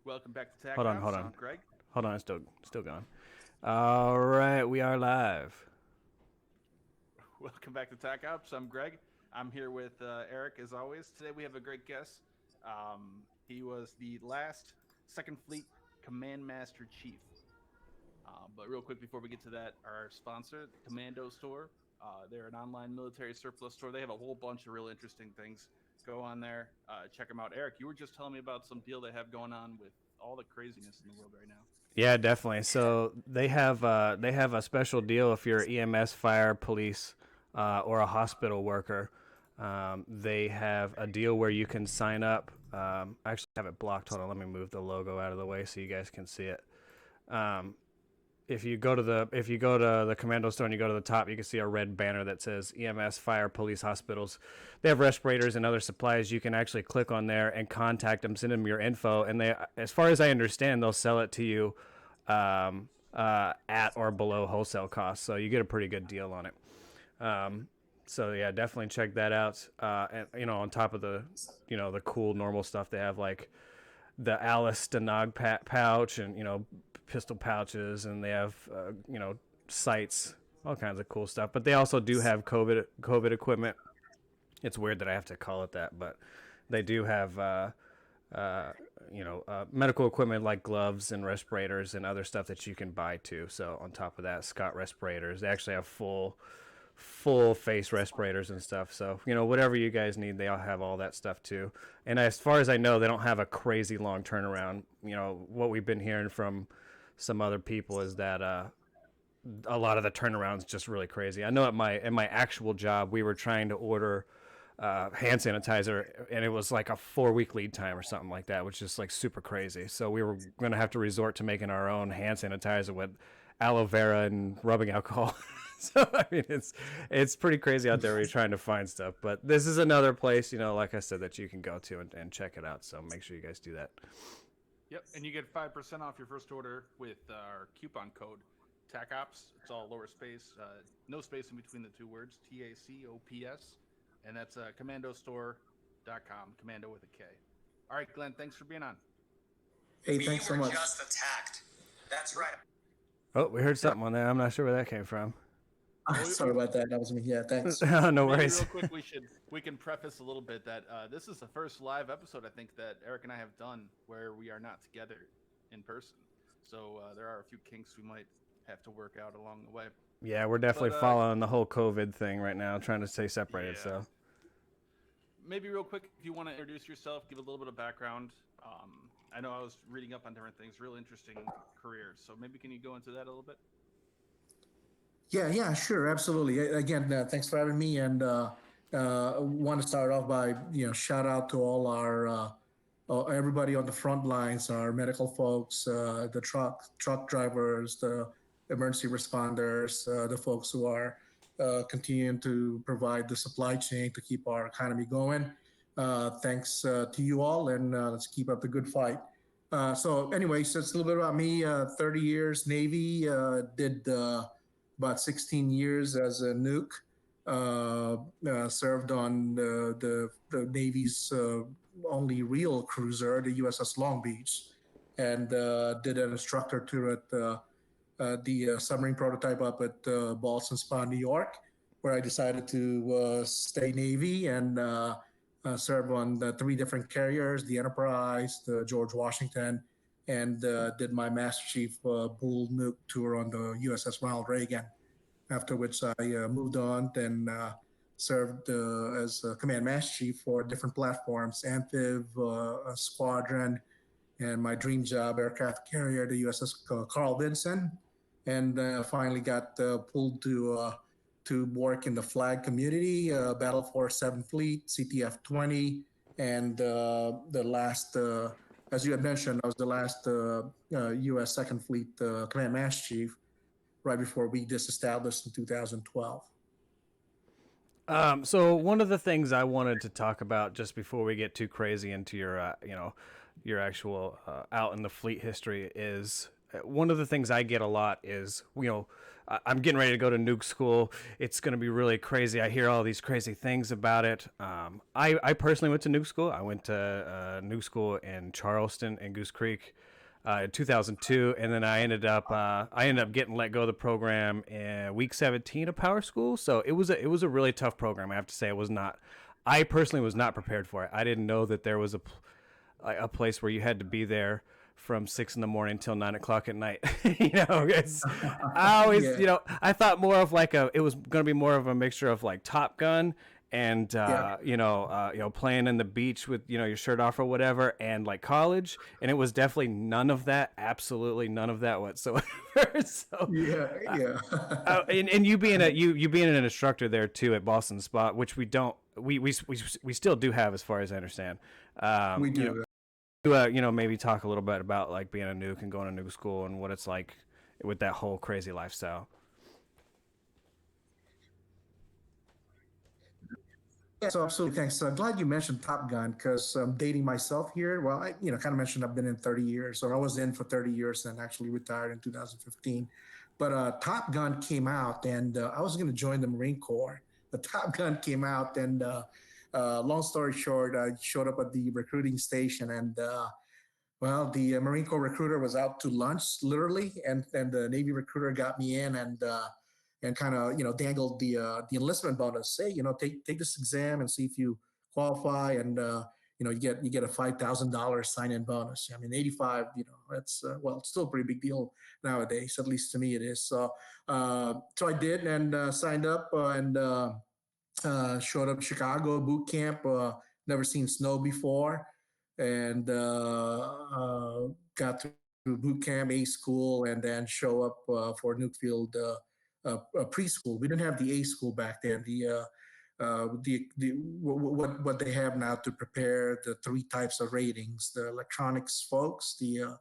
Welcome back to Tac Hold on, hold Ops. on, I'm Greg. hold on. It's still going. All right, we are live. Welcome back to Tac Ops. I'm Greg. I'm here with Eric as always. Today we have a great guest. He was the last Second Fleet Command Master Chief. But real quick before we get to that, our sponsor, Commando Store. They're an online military surplus store. They have a whole bunch of real interesting things. Go on there, check them out. Eric, you were just telling me about some deal they have going on with all the craziness in the world right now. Yeah, definitely. So they have a special deal if you're EMS, fire, police, or a hospital worker. They have a deal where you can sign up. I actually have it blocked. Hold on, let me move the logo out of the way so you guys can see it. Um, if you go to the commando store and you go to the top, you can see a red banner that says EMS, fire, police, hospitals. They have respirators and other supplies. You can actually click on there and contact them, send them your info, and they, as far as I understand, they'll sell it to you at or below wholesale cost. So you get a pretty good deal on it. So yeah, definitely check that out. And on top of the cool normal stuff, they have like the Alice Denog pouch and pistol pouches, and they have sights, all kinds of cool stuff. But they also do have COVID equipment. It's weird that I have to call it that, but they do have medical equipment like gloves and respirators and other stuff that you can buy too. So on top of that, Scott respirators. They actually have full face respirators and stuff. So, whatever you guys need, they all have all that stuff too. And as far as I know, they don't have a crazy long turnaround. What we've been hearing from some other people is that a lot of the turnarounds just really crazy. I know at my actual job, we were trying to order hand sanitizer, and it was like a 4-week lead time or something like that, which is like super crazy. So we were going to have to resort to making our own hand sanitizer with aloe vera and rubbing alcohol. So I mean, it's pretty crazy out there where you're trying to find stuff. But this is another place, like I said, that you can go to and check it out. So make sure you guys do that. Yep, and you get 5% off your first order with our coupon code TACOPS. It's all lowercase, no space in between the two words, TACOPS. And that's commandostore.com, commando with a K. All right, Glenn, thanks for being on. Hey, thanks so much. We were just attacked. That's right. Oh, we heard something on there. I'm not sure where that came from. Sorry about that. That was me. Yeah, thanks. No worries. Real quick, we can preface a little bit that this is the first live episode I think that Eric and I have done where we are not together in person. So there are a few kinks we might have to work out along the way. Yeah, we're definitely following the whole COVID thing right now, trying to stay separated. Yeah. So maybe real quick, if you want to introduce yourself, give a little bit of background. I know I was reading up on different things, real interesting careers. So maybe can you go into that a little bit? Yeah, sure, absolutely. Again, thanks for having me, and want to start off by shout out to all our everybody on the front lines, our medical folks, the truck drivers, the emergency responders, the folks who are continuing to provide the supply chain to keep our economy going. Thanks to you all, and let's keep up the good fight. So anyway, so it's a little bit about me. 30 years Navy, did about 16 years as a nuke. Served on the Navy's only real cruiser, the USS Long Beach, and did an instructor tour at the submarine prototype up at Ballston Spa, New York, where I decided to stay Navy and serve on the 3 different carriers, the Enterprise, the George Washington, and did my Master Chief Bull Nuke tour on the USS Ronald Reagan, after which I moved on and served as a Command Master Chief for different platforms, Amphib, Squadron, and my dream job, aircraft carrier, the USS Carl Vinson, and finally got pulled to work in the flag community, Battle Force 7th Fleet, CTF 20, and the last, as you had mentioned, I was the last U.S. 2nd Fleet Command Master Chief right before we disestablished in 2012. So one of the things I wanted to talk about just before we get too crazy into your, your actual out in the fleet history is one of the things I get a lot is, I'm getting ready to go to nuke school. It's going to be really crazy. I hear all these crazy things about it. I personally went to nuke school. I went to nuke school in Charleston and Goose Creek in 2002, and then I ended up getting let go of the program in week 17 of Power School. So it was a really tough program. I have to say, it was not. I personally was not prepared for it. I didn't know that there was a place where you had to be there from 6 in the morning till 9 o'clock at night. I always, Yeah, I thought more of like it was going to be more of a mixture of like Top Gun and yeah. playing in the beach with your shirt off or whatever, and like college, and it was definitely none of that, absolutely none of that whatsoever. So Yeah, yeah. and you being an instructor there too at Boston Spot, which we don't we still do have, as far as I understand. We You know, do. maybe talk a little bit about like being a nuke and going to nuke school and what it's like with that whole crazy lifestyle. Yeah, so absolutely. Thanks. Glad you mentioned Top Gun because I'm dating myself here. Well, I, kind of mentioned I've been in 30 years, or I was in for 30 years and actually retired in 2015. But Top Gun came out, and I was going to join the Marine Corps. The Top Gun came out, and long story short, I showed up at the recruiting station, and well, the Marine Corps recruiter was out to lunch, literally, and the Navy recruiter got me in and kind of dangled the enlistment bonus. Say, take this exam and see if you qualify, and you get a $5,000 sign in bonus. I mean, 85, that's well, it's still a pretty big deal nowadays. At least to me, it is. So I did and signed up and showed up Chicago boot camp. Never seen snow before, and got through boot camp, A school, and then show up for Newfield preschool. We didn't have the A school back then. What they have now to prepare the three types of ratings: the electronics folks, the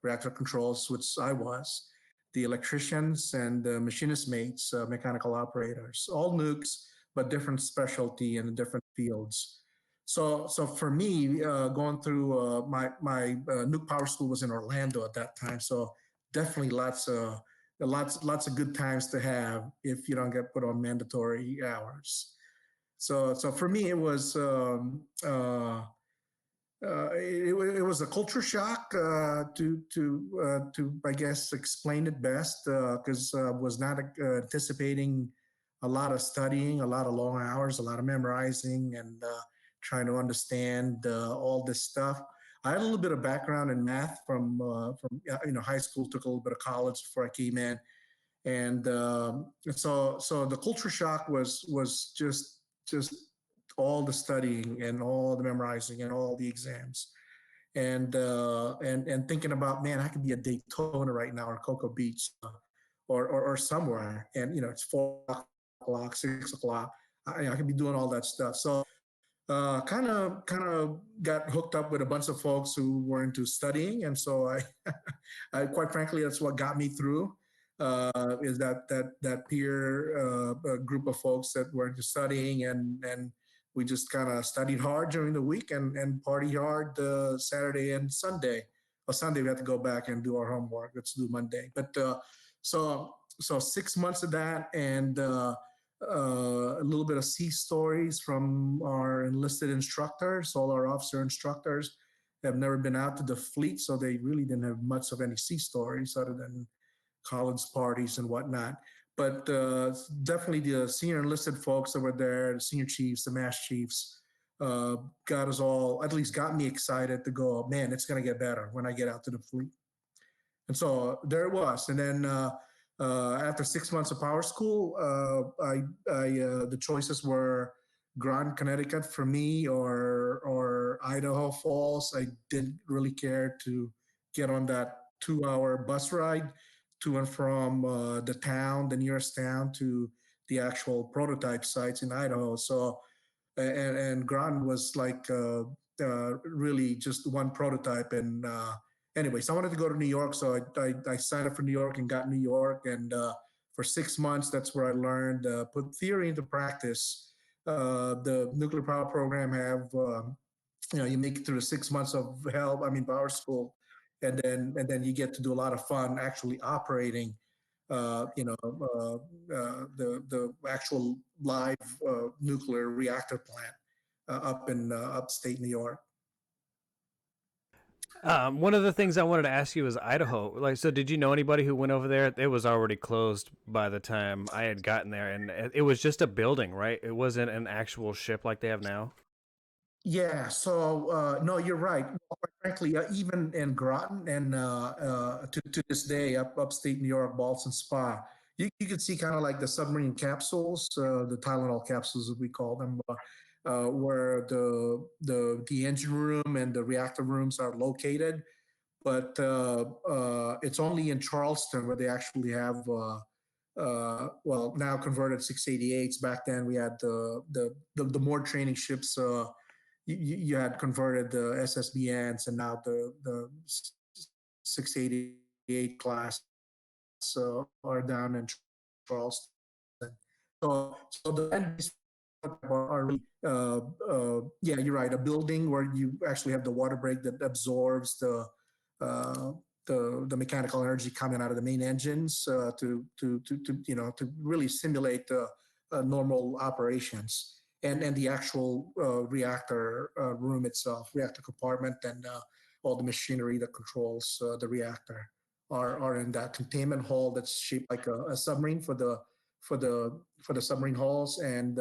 reactor controls, which I was, the electricians, and the machinist mates, mechanical operators, all nukes, but different specialty and different fields. So for me, going through my nuke power school was in Orlando at that time. So definitely lots of good times to have if you don't get put on mandatory hours. So for me, it was it was a culture shock to I guess explain it best because I was not anticipating a lot of studying, a lot of long hours, a lot of memorizing, and trying to understand all this stuff. I had a little bit of background in math from high school. Took a little bit of college before I came in, and so the culture shock was just all the studying and all the memorizing and all the exams and thinking about, man, I could be at Daytona right now or Cocoa Beach or somewhere, and it's 4 o'clock, 6 o'clock. I could be doing all that stuff. So kind of got hooked up with a bunch of folks who were into studying, and so I quite frankly, that's what got me through. Is that peer group of folks that were into studying, and we just kind of studied hard during the week and party hard Saturday and Sunday. Well, Sunday we had to go back and do our homework. Let's do Monday, but so 6 months of that and. A little bit of sea stories from our enlisted instructors. All our officer instructors have never been out to the fleet, so they really didn't have much of any sea stories other than college parties and whatnot. But definitely the senior enlisted folks that were there, the senior chiefs, the mass chiefs, got us all, at least got me excited to go, man, it's going to get better when I get out to the fleet. And so there it was. And then after 6 months of power school, the choices were Grand Connecticut for me or Idaho Falls. I didn't really care to get on that 2 hour bus ride to and from the nearest town to the actual prototype sites in Idaho. So and Grand was like really just one prototype. And anyways, I wanted to go to New York, so I signed up for New York and got New York. And for 6 months, that's where I learned put theory into practice. The nuclear power program have you make it through the 6 months of hell. I mean, power school, and then you get to do a lot of fun actually operating, the actual live nuclear reactor plant up in upstate New York. One of the things I wanted to ask you is Idaho. Like, so did you know anybody who went over there? It was already closed by the time I had gotten there, and it was just a building, right? It wasn't an actual ship like they have now. Yeah, so no, you're right. Quite frankly, even in Groton and to this day, upstate New York, Ballston Spa, you can see kind of like the submarine capsules, the Tylenol capsules, as we call them, where the engine room and the reactor rooms are located. But it's only in Charleston where they actually have, well, now converted 688s. Back then, we had the more training ships. You had converted the SSBNs, and now the 688 class are down in Charleston. So the land are really, yeah, you're right. A building where you actually have the water break that absorbs uh, the mechanical energy coming out of the main engines to really simulate the normal operations, and the actual reactor room itself, reactor compartment, and all the machinery that controls the reactor are in that containment hall that's shaped like a submarine for the submarine halls. And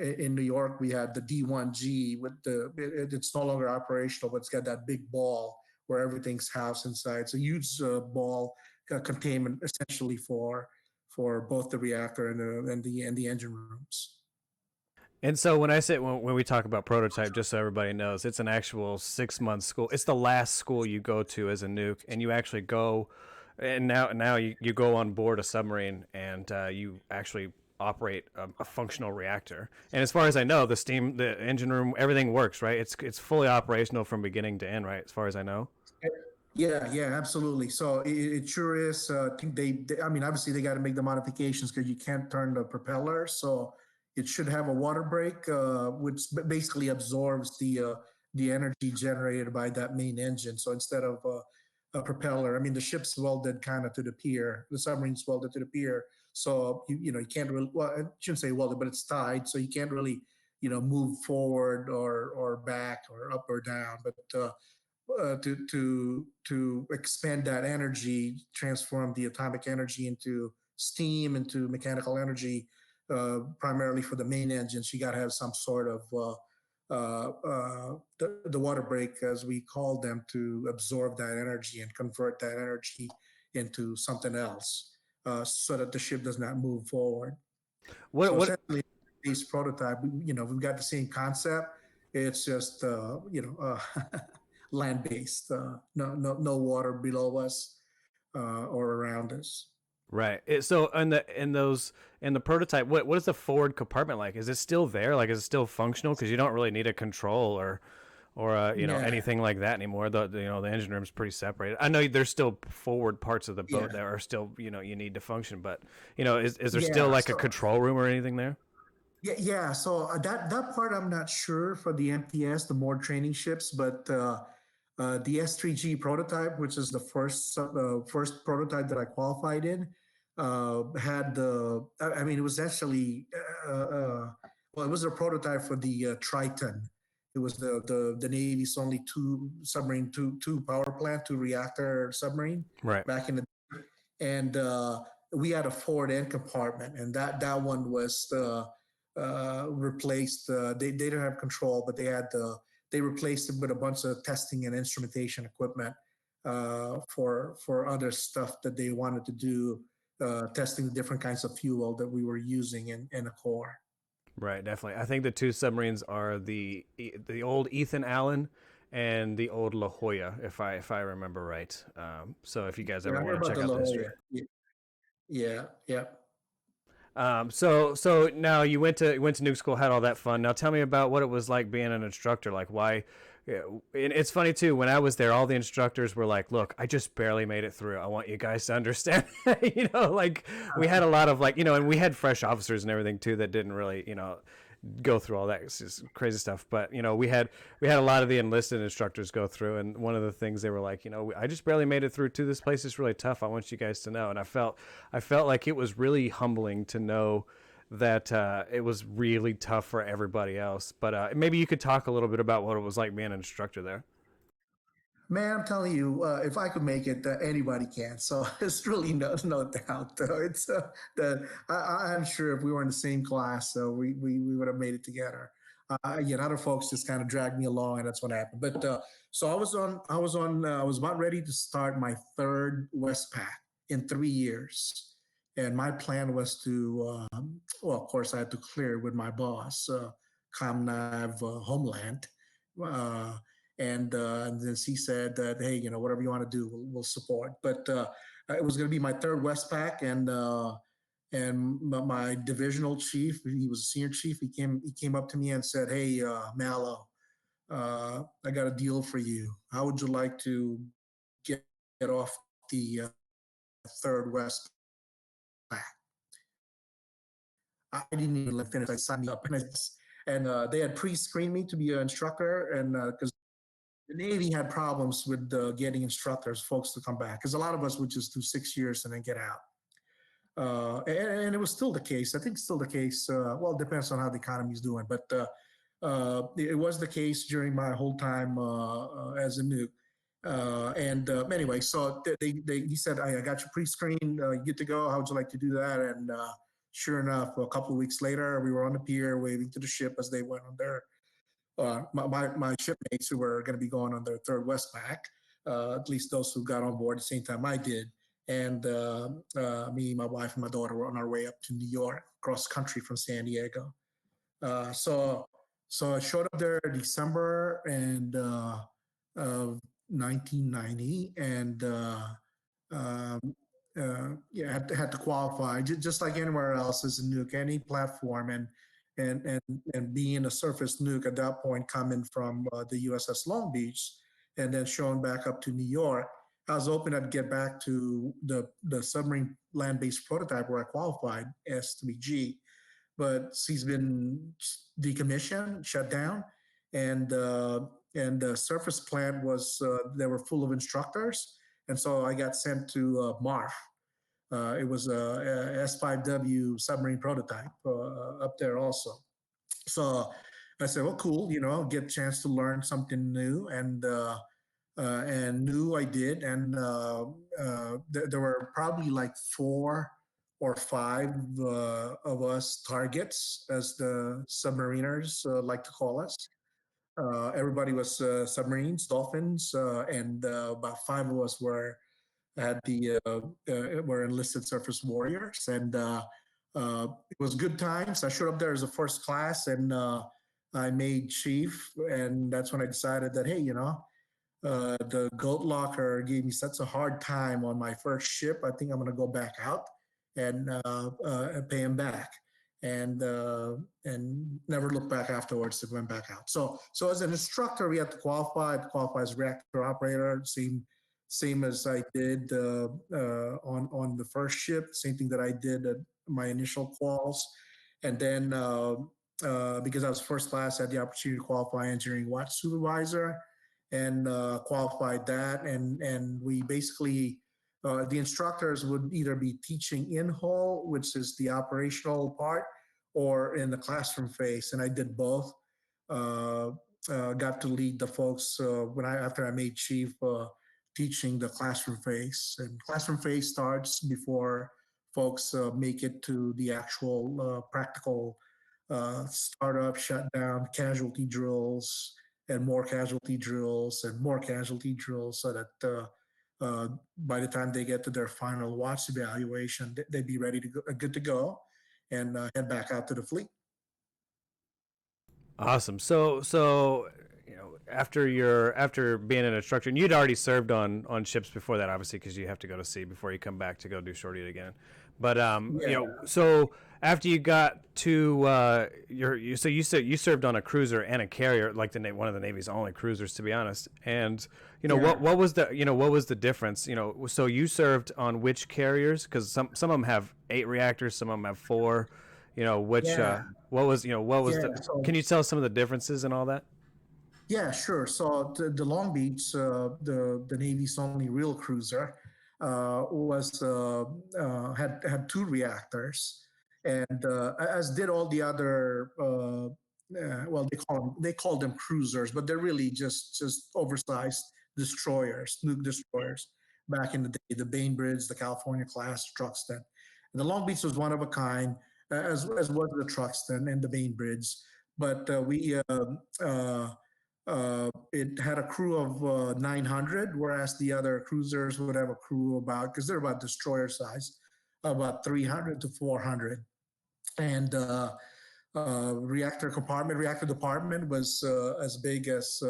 in New York, we had the D1G with it's no longer operational, but it's got that big ball where everything's housed inside. It's a huge ball containment essentially for both the reactor and the engine rooms. And so when I say when we talk about prototype, just so everybody knows, it's an actual 6 month school. It's the last school you go to as a nuke, and you actually go, and now you go on board a submarine, and you actually operate a functional reactor. And as far as I know, the engine room, everything works, right? It's fully operational from beginning to end, right? As far as I know. Yeah, yeah, absolutely. So it sure is. I think I mean, obviously they got to make the modifications because you can't turn the propeller. So it should have a water break, which basically absorbs the energy generated by that main engine. So instead of a propeller, I mean, the ship's welded kind of to the pier. The submarine's welded to the pier. So you can't really, well, I shouldn't say welded, but it's tied. So you can't really move forward or back or up or down. But to expand that energy, transform the atomic energy into steam, into mechanical energy, primarily for the main engines. You got to have some sort of the water break, as we call them, to absorb that energy and convert that energy into something else, so that the ship does not move forward. So What essentially, this prototype, we've got the same concept. It's just land based, no water below us or around us. Right. So in the prototype, what is the forward compartment like? Is it still there? Like, is it still functional? Because you don't really need a control or Yeah, anything like that anymore. The engine room is pretty separated. I know there's still forward parts of the boat yeah, that are still you need to function, but is there still yeah. like a So control room or anything there? yeah. So that part I'm not sure for the MTS, the more training ships, but the S3G prototype, which is the first prototype that I qualified in, had the. I mean, it was actually well, it was a prototype for the Triton. It was the Navy's only two power plant, two reactor submarine Right. back in the, and we had a forward end compartment, and that one was replaced. They didn't have control, but they replaced it with a bunch of testing and instrumentation equipment for other stuff that they wanted to do, testing the different kinds of fuel that we were using in a core. Right. Definitely. I think the two submarines are the old Ethan Allen and the old La Jolla, if I remember right. So if you guys Yeah, I ever heard want to about check the out the La history. Jolla. Yeah, yeah. So now you went to nuke school, had all that fun. Now tell me about what it was like being an instructor. Like why? Yeah, and it's funny too. When I was there, all the instructors were like, "Look, I just barely made it through. I want you guys to understand." Like we had a lot of and we had fresh officers and everything too that didn't really, go through all that. It's just crazy stuff. But we had a lot of the enlisted instructors go through, and one of the things they were like, I just barely made it through to this place. It's really tough. I want you guys to know. And I felt like it was really humbling to know that it was really tough for everybody else. But maybe you could talk a little bit about what it was like being an instructor there. Man, I'm telling you, if I could make it, anybody can. So it's really no doubt. It's that I'm sure if we were in the same class, we would have made it together. Yet other folks just kind of dragged me along, and that's what happened. But so I was about ready to start my third Westpac in 3 years, and my plan was to, well, of course, I had to clear it with my boss, Comnav Homeland. Uh, and then he said that, hey, whatever you want to do, we'll support. But it was going to be my third Westpac, and my divisional chief, he was a senior chief. He came up to me and said, hey, Mallo, I got a deal for you. How would you like to get off the third Westpac? I didn't even finish. I signed up, and they had pre-screened me to be an instructor, and because the Navy had problems with getting instructors, folks to come back, because a lot of us would just do 6 years and then get out. And it was still the case. I think it's still the case. Well, it depends on how the economy is doing, but it was the case during my whole time as a nuke. And anyway, so he said, I got you pre-screened, good to go. How would you like to do that? And sure enough, a couple of weeks later, we were on the pier waving to the ship as they went on their my shipmates who were going to be going on their third Westpac, at least those who got on board at the same time I did. And me, my wife, and my daughter were on our way up to New York, cross country from San Diego. So I showed up there in December of 1990, and um, yeah, had to qualify just like anywhere else as a nuke, any platform, and being a surface nuke at that point, coming from the USS Long Beach, and then showing back up to New York. I was hoping I'd get back to the submarine land-based prototype where I qualified, S3G, but he's been decommissioned, shut down, and the surface plant was they were full of instructors, and so I got sent to MARF. It was a S5W submarine prototype up there also. So I said, well, cool, get a chance to learn something new, and knew I did. And there were probably like 4 or 5 of us targets, as the submariners like to call us. Everybody was submarines, dolphins, and about 5 of us had the were enlisted surface warriors, and it was good times. I showed up there as a first class, and I made chief, and that's when I decided that, hey, the goat locker gave me such a hard time on my first ship. I think I'm going to go back out and pay him back, and never look back afterwards. It went back out. So as an instructor, we had to qualify. To qualify as reactor operator, same as I did on the first ship. Same thing that I did at my initial quals, and then because I was first class, I had the opportunity to qualify engineering watch supervisor, and qualified that, and we basically the instructors would either be teaching in hull, which is the operational part, or in the classroom phase, and I did both. Uh, got to lead the folks after I made chief, teaching the classroom phase, and classroom phase starts before folks make it to the actual practical startup, shutdown, casualty drills, and more casualty drills, and more casualty drills, so that by the time they get to their final watch evaluation, they'd be ready to go, good to go, and head back out to the fleet. Awesome. So after being an instructor, and you'd already served on ships before that, obviously, because you have to go to sea before you come back to go do short duty again. But Yeah. so after you got to so you said you served on a cruiser and a carrier, like one of the Navy's only cruisers, to be honest. And Yeah. what was the difference? So you served on which carriers? Because some of them have 8 reactors, some of them have 4. Which Yeah, what was yeah. the? Can So you tell some of the differences and all that? yeah, sure. So the Long Beach, the Navy's only real cruiser, was had two reactors, and as did all the other. Well, they call them cruisers, but they're really just oversized destroyers, nuke destroyers. Back in the day, the Bainbridge, the California class, Truxton. And the Long Beach was one of a kind, as was the Truxton and the Bainbridge. But it had a crew of 900, whereas the other cruisers would have a crew about, because they're about destroyer size, about 300 to 400. And reactor department was as big as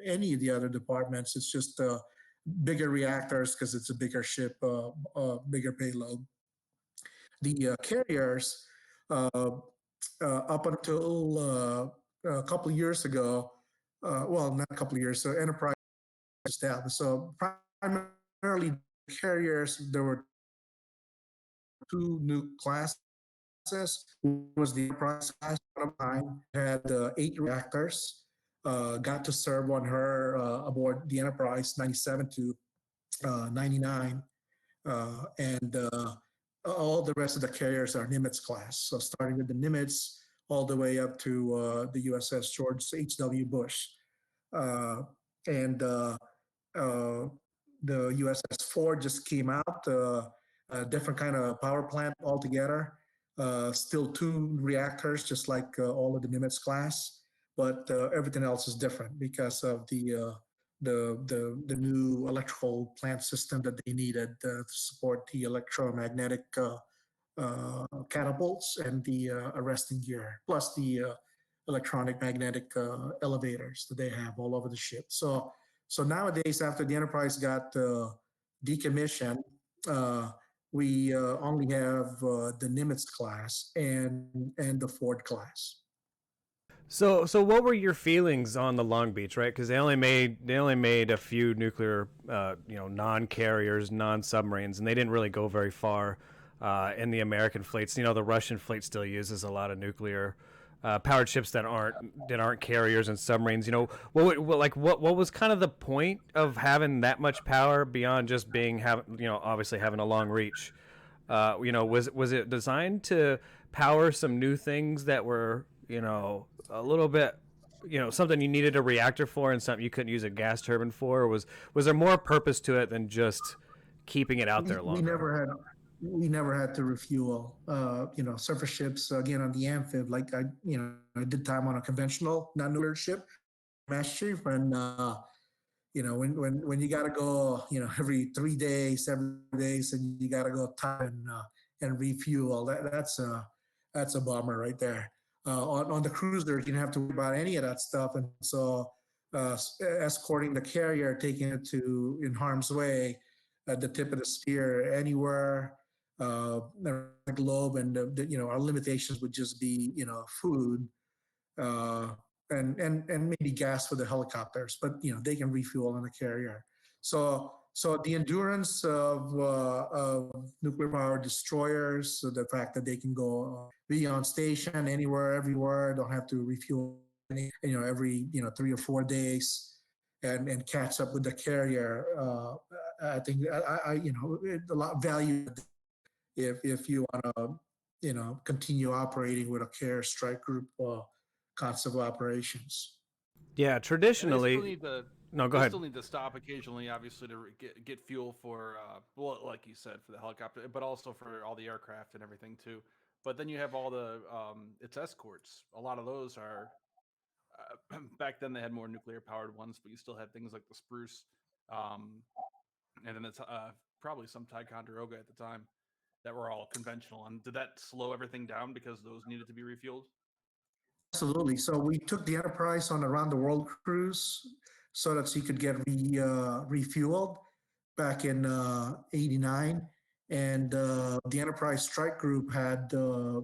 any of the other departments. It's just bigger reactors because it's a bigger ship, bigger payload. The carriers, uh, up until a couple of years ago, well, not a couple of years, so Enterprise established. So primarily carriers, there were two new classes. One was the Enterprise class, one of mine had 8 reactors. Got to serve on her aboard the Enterprise 97 to 99. And all the rest of the carriers are Nimitz class. So starting with the Nimitz all the way up to the USS George H.W. Bush. Uh, and uh, the USS Ford just came out, a different kind of power plant altogether. Still two reactors, just like all of the Nimitz class, but everything else is different because of the new electrical plant system that they needed to support the electromagnetic catapults and the arresting gear, plus the electronic magnetic elevators that they have all over the ship. So nowadays, after the Enterprise got decommissioned, uh, we only have the Nimitz class and the Ford class. So what were your feelings on the Long Beach, right? Because they only made a few nuclear, non-carriers, non-submarines, and they didn't really go very far in the American fleets. The Russian fleet still uses a lot of nuclear powered ships that aren't carriers and submarines. What was kind of the point of having that much power beyond just obviously having a long reach? Was it designed to power some new things that were a little bit something you needed a reactor for and something you couldn't use a gas turbine for? Or was there more purpose to it than just keeping it out we, there we longer? never had we never had to refuel. Surface ships again on the amphib. Like I did time on a conventional non-nuclear ship, Master Chief, and when you got to go, every 3 days, 7 days, and you got to go time and refuel. That's a bummer right there. On the cruiser, you didn't have to worry about any of that stuff, and so escorting the carrier, taking it to in harm's way at the tip of the spear anywhere around the globe, and our limitations would just be food uh, and maybe gas for the helicopters, but they can refuel on the carrier. So the endurance of nuclear powered destroyers, so the fact that they can go be on station anywhere, everywhere, don't have to refuel every 3 or 4 days, and catch up with the carrier. I think a lot of value if you want to continue operating with a care strike group concept of operations. Yeah, And they still traditionally. need to No, go they ahead. still need to stop occasionally, obviously, to get fuel for well, like you said, for the helicopter, but also for all the aircraft and everything too. But then you have all the its escorts. A lot of those are back then they had more nuclear powered ones, but you still had things like the Spruce, um, and then it's probably some Ticonderoga at the time that were all conventional. And did that slow everything down because those needed to be refueled? Absolutely. So we took the Enterprise on a round the world cruise so that she could get refueled back in '89, and the Enterprise Strike Group had a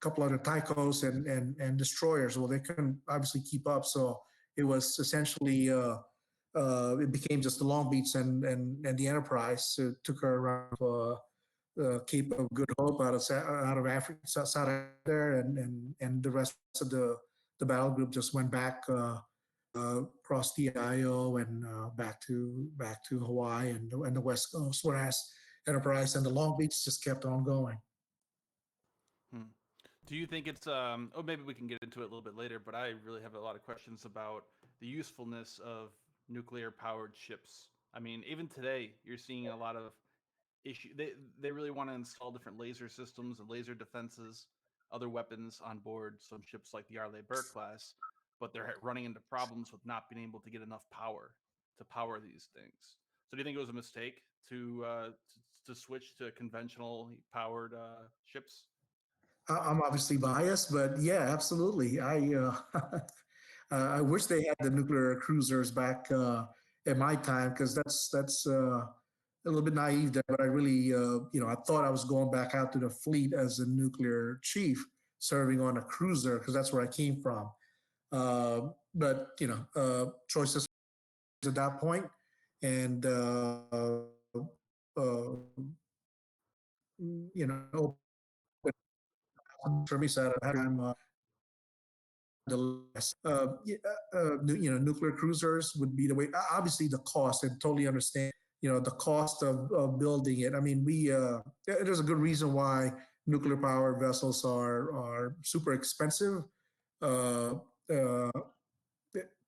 couple other Tychos and destroyers. Well, they couldn't obviously keep up, so it was essentially it became just the Long Beach and the Enterprise. So it took her around Cape of Good Hope out of Africa, South Africa there, and the rest of the battle group just went back across the IO and back to Hawaii and the West Coast, whereas Enterprise and the Long Beach just kept on going. Hmm. Do you think it's oh, maybe we can get into it a little bit later, but I really have a lot of questions about the usefulness of nuclear powered ships. I mean, even today, you're seeing a lot of issue. They really want to install different laser systems and laser defenses, other weapons on board some ships like the Arleigh Burke class, but they're running into problems with not being able to get enough power to power these things. So, do you think it was a mistake to switch to conventional powered ships? I'm obviously biased, but yeah, absolutely. I wish they had the nuclear cruisers back in my time because that's a little bit naive there. But I really, I thought I was going back out to the fleet as a nuclear chief, serving on a cruiser because that's where I came from. But choices at that point, and uh, for me, so I had the less. Nuclear cruisers would be the way. Obviously, the cost, and totally understand. The cost of building it. I mean, there's a good reason why nuclear powered vessels are super expensive. Uh, uh,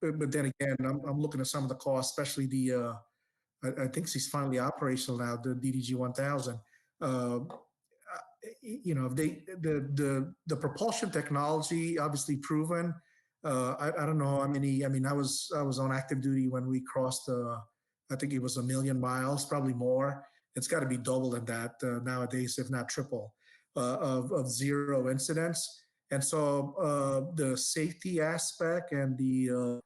but then again, I'm looking at some of the costs, especially I think she's finally operational now, the DDG 1000. Uh, if the propulsion technology obviously proven. I don't know how many. I mean, I was on active duty when we crossed. I think it was 1,000,000 miles, probably more. It's got to be double than that nowadays, if not triple, of zero incidents. And so the safety aspect and the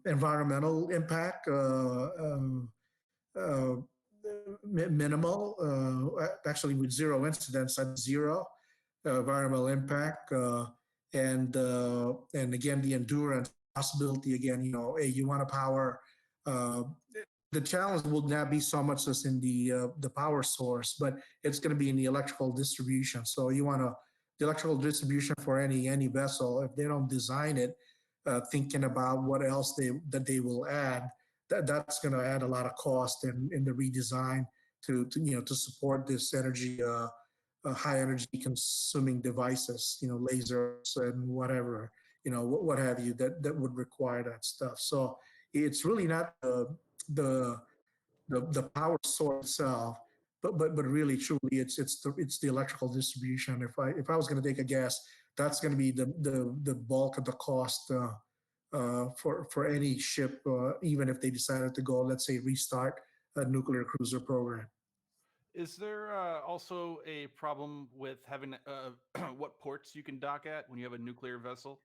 environmental impact uh, minimal. Actually, with zero incidents, at zero environmental impact, and again the endurance possibility. Again, hey, you want to power. Uh, the challenge will not be so much as in the power source, but it's going to be in the electrical distribution. So you want to the electrical distribution for any vessel. If they don't design it, thinking about what else they will add, that's going to add a lot of cost in the redesign to support this high energy consuming devices, lasers and whatever, what have you that would require that stuff. So it's really not the the power source itself, but really truly it's the electrical distribution. If I was going to take a guess, that's going to be the bulk of the cost for any ship, even if they decided to go, let's say, restart a nuclear cruiser program. Is there also a problem with having what ports you can dock at when you have a nuclear vessel?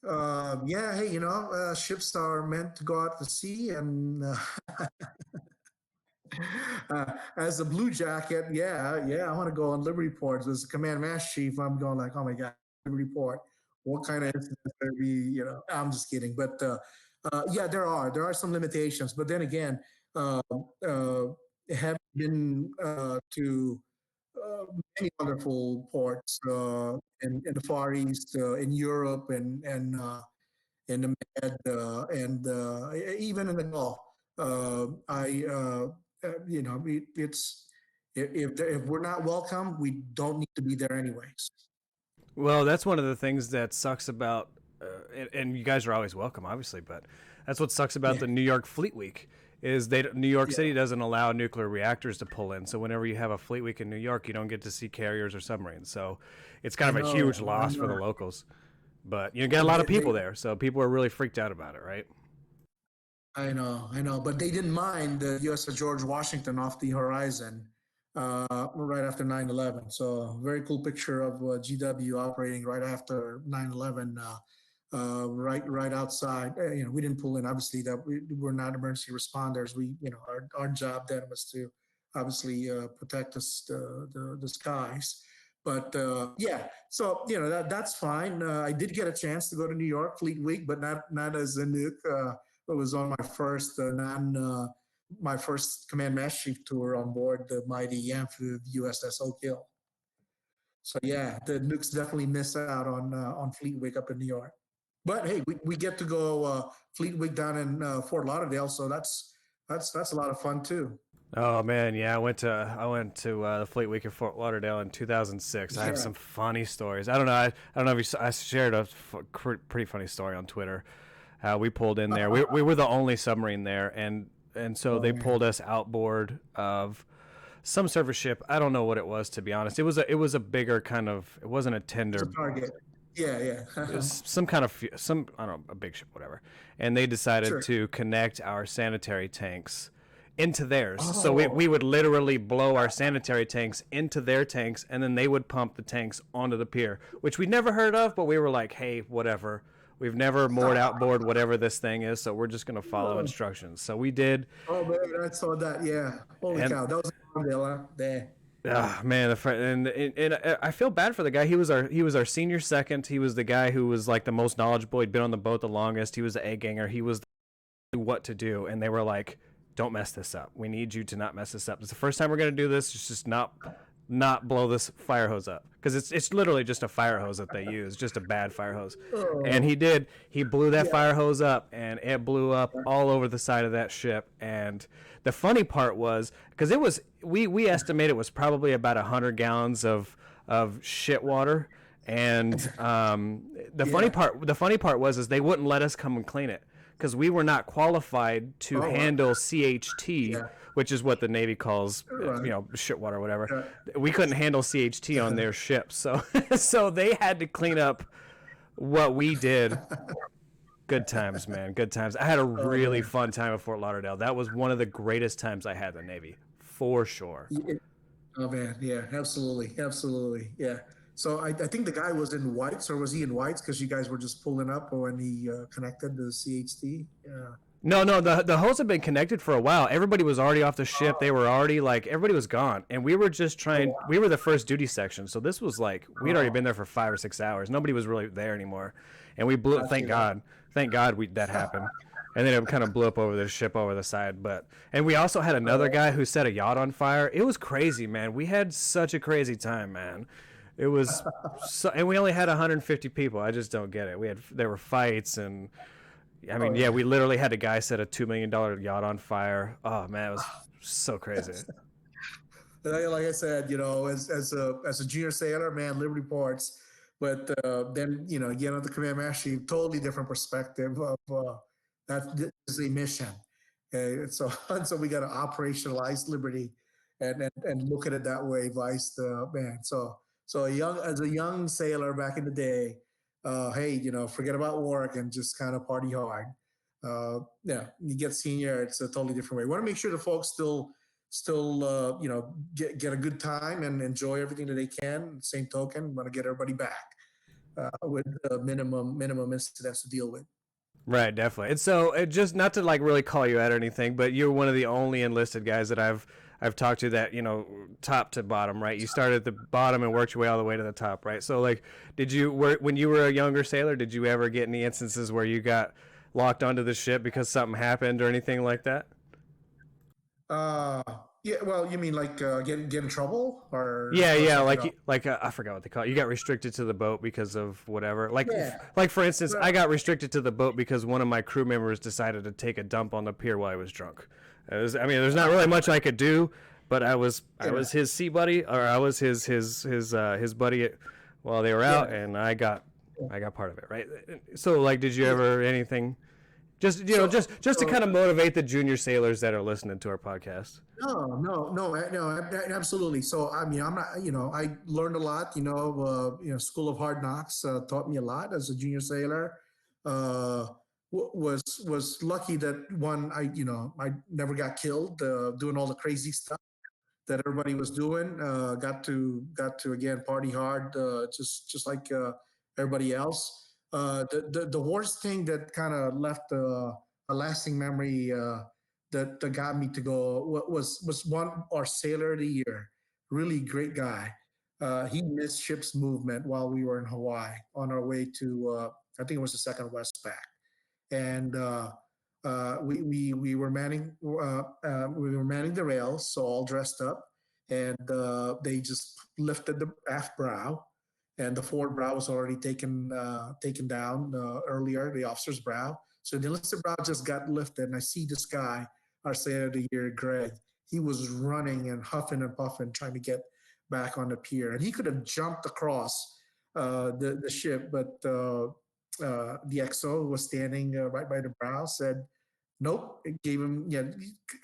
Yeah, hey, ships are meant to go out to sea, and as a blue jacket, yeah, I want to go on Liberty Port. As a command master chief, I'm going like, oh my god, Liberty Port. What kind of incidents there be? I'm just kidding, but yeah, there are some limitations. But then again, uh, uh, have been to many wonderful ports in the Far East, in Europe, and in the Med, and even in the Gulf. It's if we're not welcome, we don't need to be there anyways. Well, that's one of the things that sucks about, and you guys are always welcome, obviously, but that's what sucks about Yeah, the New York Fleet Week is New York yeah, City doesn't allow nuclear reactors to pull in. So whenever you have a Fleet Week in New York, you don't get to see carriers or submarines. So it's kind I of a huge know, I loss for know. the locals. But you get a But lot of they people there, so people are really freaked out about it, right? I know, but they didn't mind the USS George Washington off the horizon right after 9/11. So very cool picture of GW operating right after 9/11, right outside. We didn't pull in. Obviously, that we're not emergency responders. Our job then was to obviously protect us the skies. But yeah, so that's fine. I did get a chance to go to New York Fleet Week, but not as a nuke. It was on my first non my first command master chief tour on board the mighty amphibious USS Oak Hill. So yeah, the Nukes definitely miss out on Fleetwick up in New York. But hey, we get to go Fleetwick down in Fort Lauderdale, so that's a lot of fun too. Oh man, yeah, I went to the Fleet Week in Fort Lauderdale in 2006. I have Yeah. some funny stories. I don't know. I don't know if I shared a pretty funny story on Twitter. How we pulled in there. We were the only submarine there, and so Oh they man. pulled us outboard of some surface ship. I don't know what it was, to be honest. It was a bigger kind of. It wasn't a It's a tender. target. Yeah, It yeah. was some kind of some, I don't know, a big ship, whatever. And they decided Sure. to connect our sanitary tanks into theirs. So we Oh, would literally blow our sanitary tanks into their tanks, and then they would pump the tanks onto the pier, which we'd never heard of, but we were like, hey, whatever. We've never moored outboard whatever this thing is, so we're just going to follow oh, instructions. So we did. oh man, I saw that. Yeah. Holy And cow, that was a deal, huh? There. ah, man, and I feel bad for the guy. He was our senior second. He was the guy who was like the most knowledgeable. He'd been on the boat the longest. He was the egg ganger. He was what to do, and they were like, "Don't mess this up. We need you to not mess this up. It's the first time we're gonna do this. Just not blow this fire hose up, because it's literally just a fire hose that they use, just a bad fire hose." And Oh, he did. He blew that yeah. fire hose up, and it blew up all over the side of that ship. And the funny part was, because it was we estimate it was probably about 100 gallons of shit water. And Yeah. the funny part was is they wouldn't let us come and clean it because we were not qualified to Oh, handle CHT, yeah. which is what the Navy calls, Right. shit water or whatever. Yeah. We couldn't handle CHT on their ships, so so they had to clean up what we did. Good times, man. Good times. I had a Oh really man. fun time at Fort Lauderdale. That was one of the greatest times I had in the Navy, for sure. Yeah. Oh man. Yeah. Absolutely. Absolutely. Yeah. So I think the guy was in whites, or was he in whites? Because you guys were just pulling up when he connected the CHD. Yeah. No, no, the hose had been connected for a while. Everybody was already off the ship. They were already like everybody was gone, and we were just Oh trying. wow. We were the first duty section, so this was like we'd already Oh, been there for 5 or 6 hours. Nobody was really there anymore, and we blew. gotcha. Gotcha. Thank God, that happened. And then it kind of blew up over the ship over the side. But and we also had another Oh, guy who set a yacht on fire. It was crazy, man. We had such a crazy time, man. It was so, and we only had 150 people. I just don't get it. There were fights, and I oh mean, yeah, yeah. we literally had a guy set a $2 million yacht on fire. Oh man, it was so crazy. Like I said, as a junior sailor, man, Liberty ports. But then again, at the command master chief, totally different perspective of that this is a mission. So and so we got to operationalize Liberty and look at it that way, vice the man. So a young sailor back in the day, hey, forget about work and just kind of party hard. Yeah, you get senior, it's a totally different way. We want to make sure the folks still get a good time and enjoy everything that they can. Same token, want to get everybody back with minimum incidents to deal with. Right, definitely. And so, it just not to like really call you out or anything, but you're one of the only enlisted guys that I've talked to that top to bottom, right? You started at the bottom and worked your way all the way to the top, right? So, like, when you were a younger sailor, did you ever get any instances where you got locked onto the ship because something happened or anything like that? Uh, yeah. Well, you mean like get in trouble Yeah, or yeah, something like else? I forgot what they call it. You got restricted to the boat because of whatever. Yeah. Like for instance, I Well, got restricted to the boat because one of my crew members decided to take a dump on the pier while I was drunk. I mean, there's not really much I could do, but I yeah. was his sea buddy, or I was his buddy while they were out, Yeah. and I got part of it, right? So like, did you ever anything? Just So just to so kind of motivate the junior sailors that are listening to our podcast. no, absolutely. So I mean, I'm not. I learned a lot. School of Hard Knocks taught me a lot as a junior sailor. Uh, was lucky that one, I never got killed doing all the crazy stuff that everybody was doing. Got to again party hard, just like everybody else. The worst thing that kind of left a lasting memory that got me to go was one our sailor of the year, really great guy. He missed ship's movement while we were in Hawaii on our way to I think it was the second Westpac, and we were manning the rails, so all dressed up, and they just lifted the aft brow, and the forward brow was already taken down earlier, the officer's brow. So the enlisted brow just got lifted, and I see this guy, our Sailor of the Year, Greg. He was running and huffing and puffing, trying to get back on the pier, and he could have jumped across the ship, but the XO was standing right by the brow, said, "Nope." It gave him, yeah,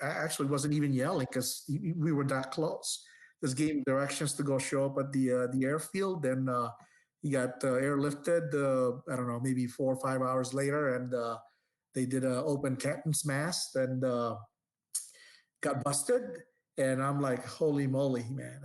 I actually wasn't even yelling because we were that close. Just gave him directions to go show up at the airfield, and he got airlifted. I don't know, maybe 4 or 5 hours later, and they did an open captain's mast, and got busted. And I'm like, holy moly, man!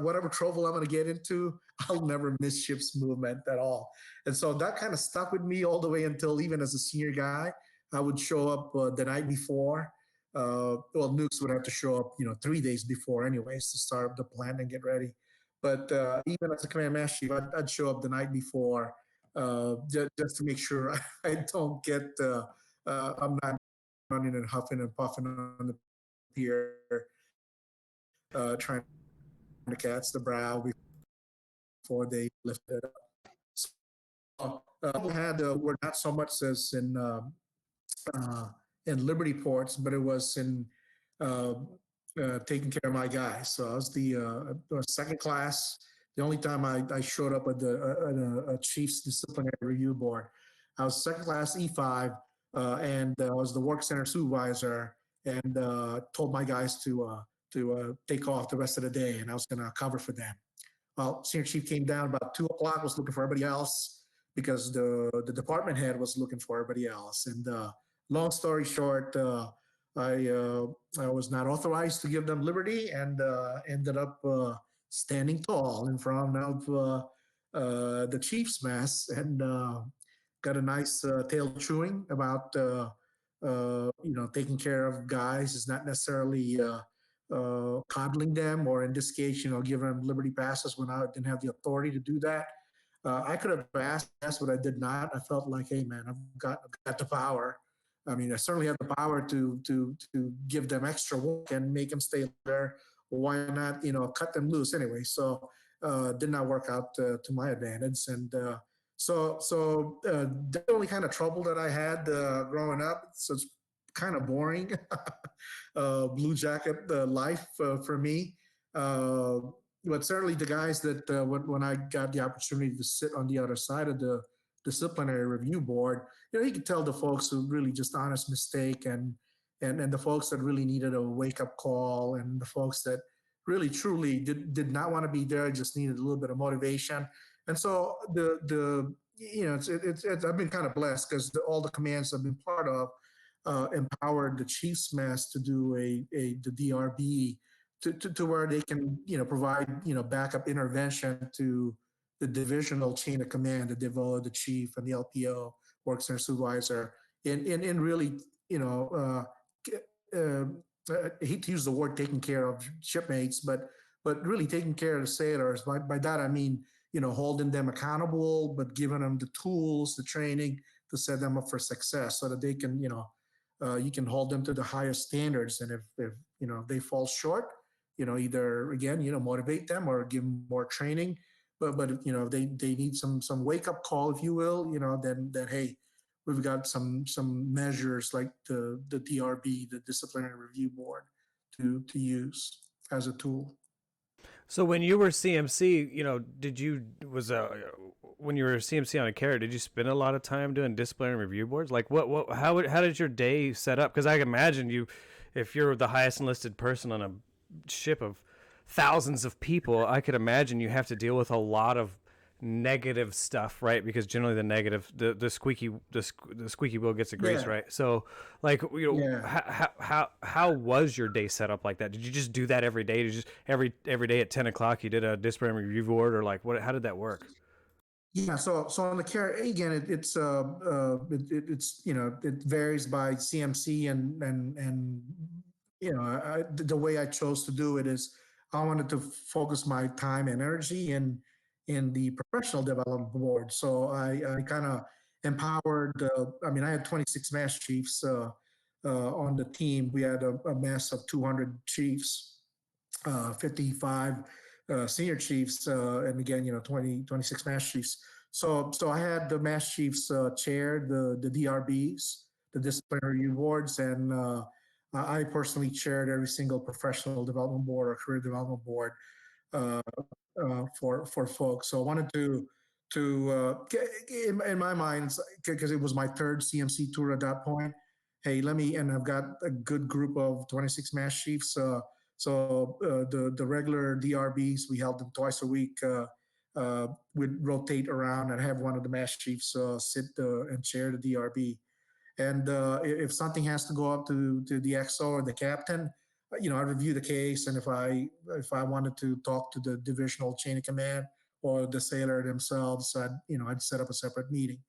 Whatever trouble I'm gonna get into, I'll never miss ship's movement at all. And so that kind of stuck with me all the way until even as a senior guy, I would show up the night before. Well, nukes would have to show up, 3 days before, anyways, to start up the plan and get ready. But even as a command master chief, I'd show up the night before just to make sure I don't get. I'm not running and huffing and puffing on the pier, trying to catch the brow before they lift it up. So the trouble I had were not so much as in Liberty ports, but it was in uh, taking care of my guys. So I was the second class. The only time I showed up at a chief's disciplinary review board, I was second class E5, and I was the work center supervisor, and told my guys to take off the rest of the day, and I was going to cover for them. Well, senior chief came down about 2 o'clock, was looking for everybody else because the department head was looking for everybody else. And long story short, I uh, I was not authorized to give them liberty, and ended up standing tall in front of the chief's mess, and got a nice tail chewing about taking care of guys is not necessarily coddling them, or in this case, giving them liberty passes when I didn't have the authority to do that. I could have asked, yes, but I did not. I felt like, hey, man, I've got the power. I mean, I certainly have the power to give them extra work and make them stay there. Why not, cut them loose anyway? So did not work out to my advantage, and the only kind of trouble that I had growing up. So it's kind of boring. Blue jacket life for me. Uh, but certainly the guys that when I got the opportunity to sit on the other side of the disciplinary review board, you could tell the folks who really just honest mistake, and the folks that really needed a wake up call, and the folks that really truly did not want to be there, just needed a little bit of motivation. And so I've been kind of blessed because all the commands I've been part of empowered the chiefs mess to do the DRB to where they can provide backup intervention to the divisional chain of command, the DIVO, the chief, and the LPO, work center supervisor, in really you know uh, I hate to use the word taking care of shipmates, but really taking care of the sailors. By that I mean holding them accountable, but giving them the tools, the training to set them up for success, so that they can you can hold them to the highest standards. And if they fall short, either again motivate them or give them more training. But they need some wake up call, if you will. Then hey, we've got some measures like the DRB, the disciplinary review board, to use as a tool. So when you were CMC, did you was when you were CMC on a carrier, did you spend a lot of time doing disciplinary review boards? Like how did your day set up? Because I can imagine if you're the highest enlisted person on a ship of thousands of people, I could imagine you have to deal with a lot of negative stuff, right? Because generally the negative, the squeaky wheel gets the grease, Yeah, right? So, like, yeah. how was your day set up like that? Did you just do that every day? Did you just every day at 10 o'clock you did a disciplinary review board, or like what? How did that work? Yeah, so on the carrier again, it varies by CMC, and the way I chose to do it is I wanted to focus my time and energy in the professional development board. So I kind of empowered. I mean, I had 26 mass chiefs on the team. We had a mass of 200 chiefs, 55 senior chiefs, and again, 26 mass chiefs. So I had the mass chiefs chair the DRBs, the disciplinary boards, and I personally chaired every single professional development board or career development board uh, for folks. So I wanted in my mind, because it was my third CMC tour at that point. Hey, and I've got a good group of 26 mass chiefs. The regular DRBs, we held them twice a week. We'd rotate around and have one of the mass chiefs sit and chair the DRB. And if something has to go up to the XO or the captain, I review the case, and if I wanted to talk to the divisional chain of command or the sailor themselves, I'd set up a separate meeting.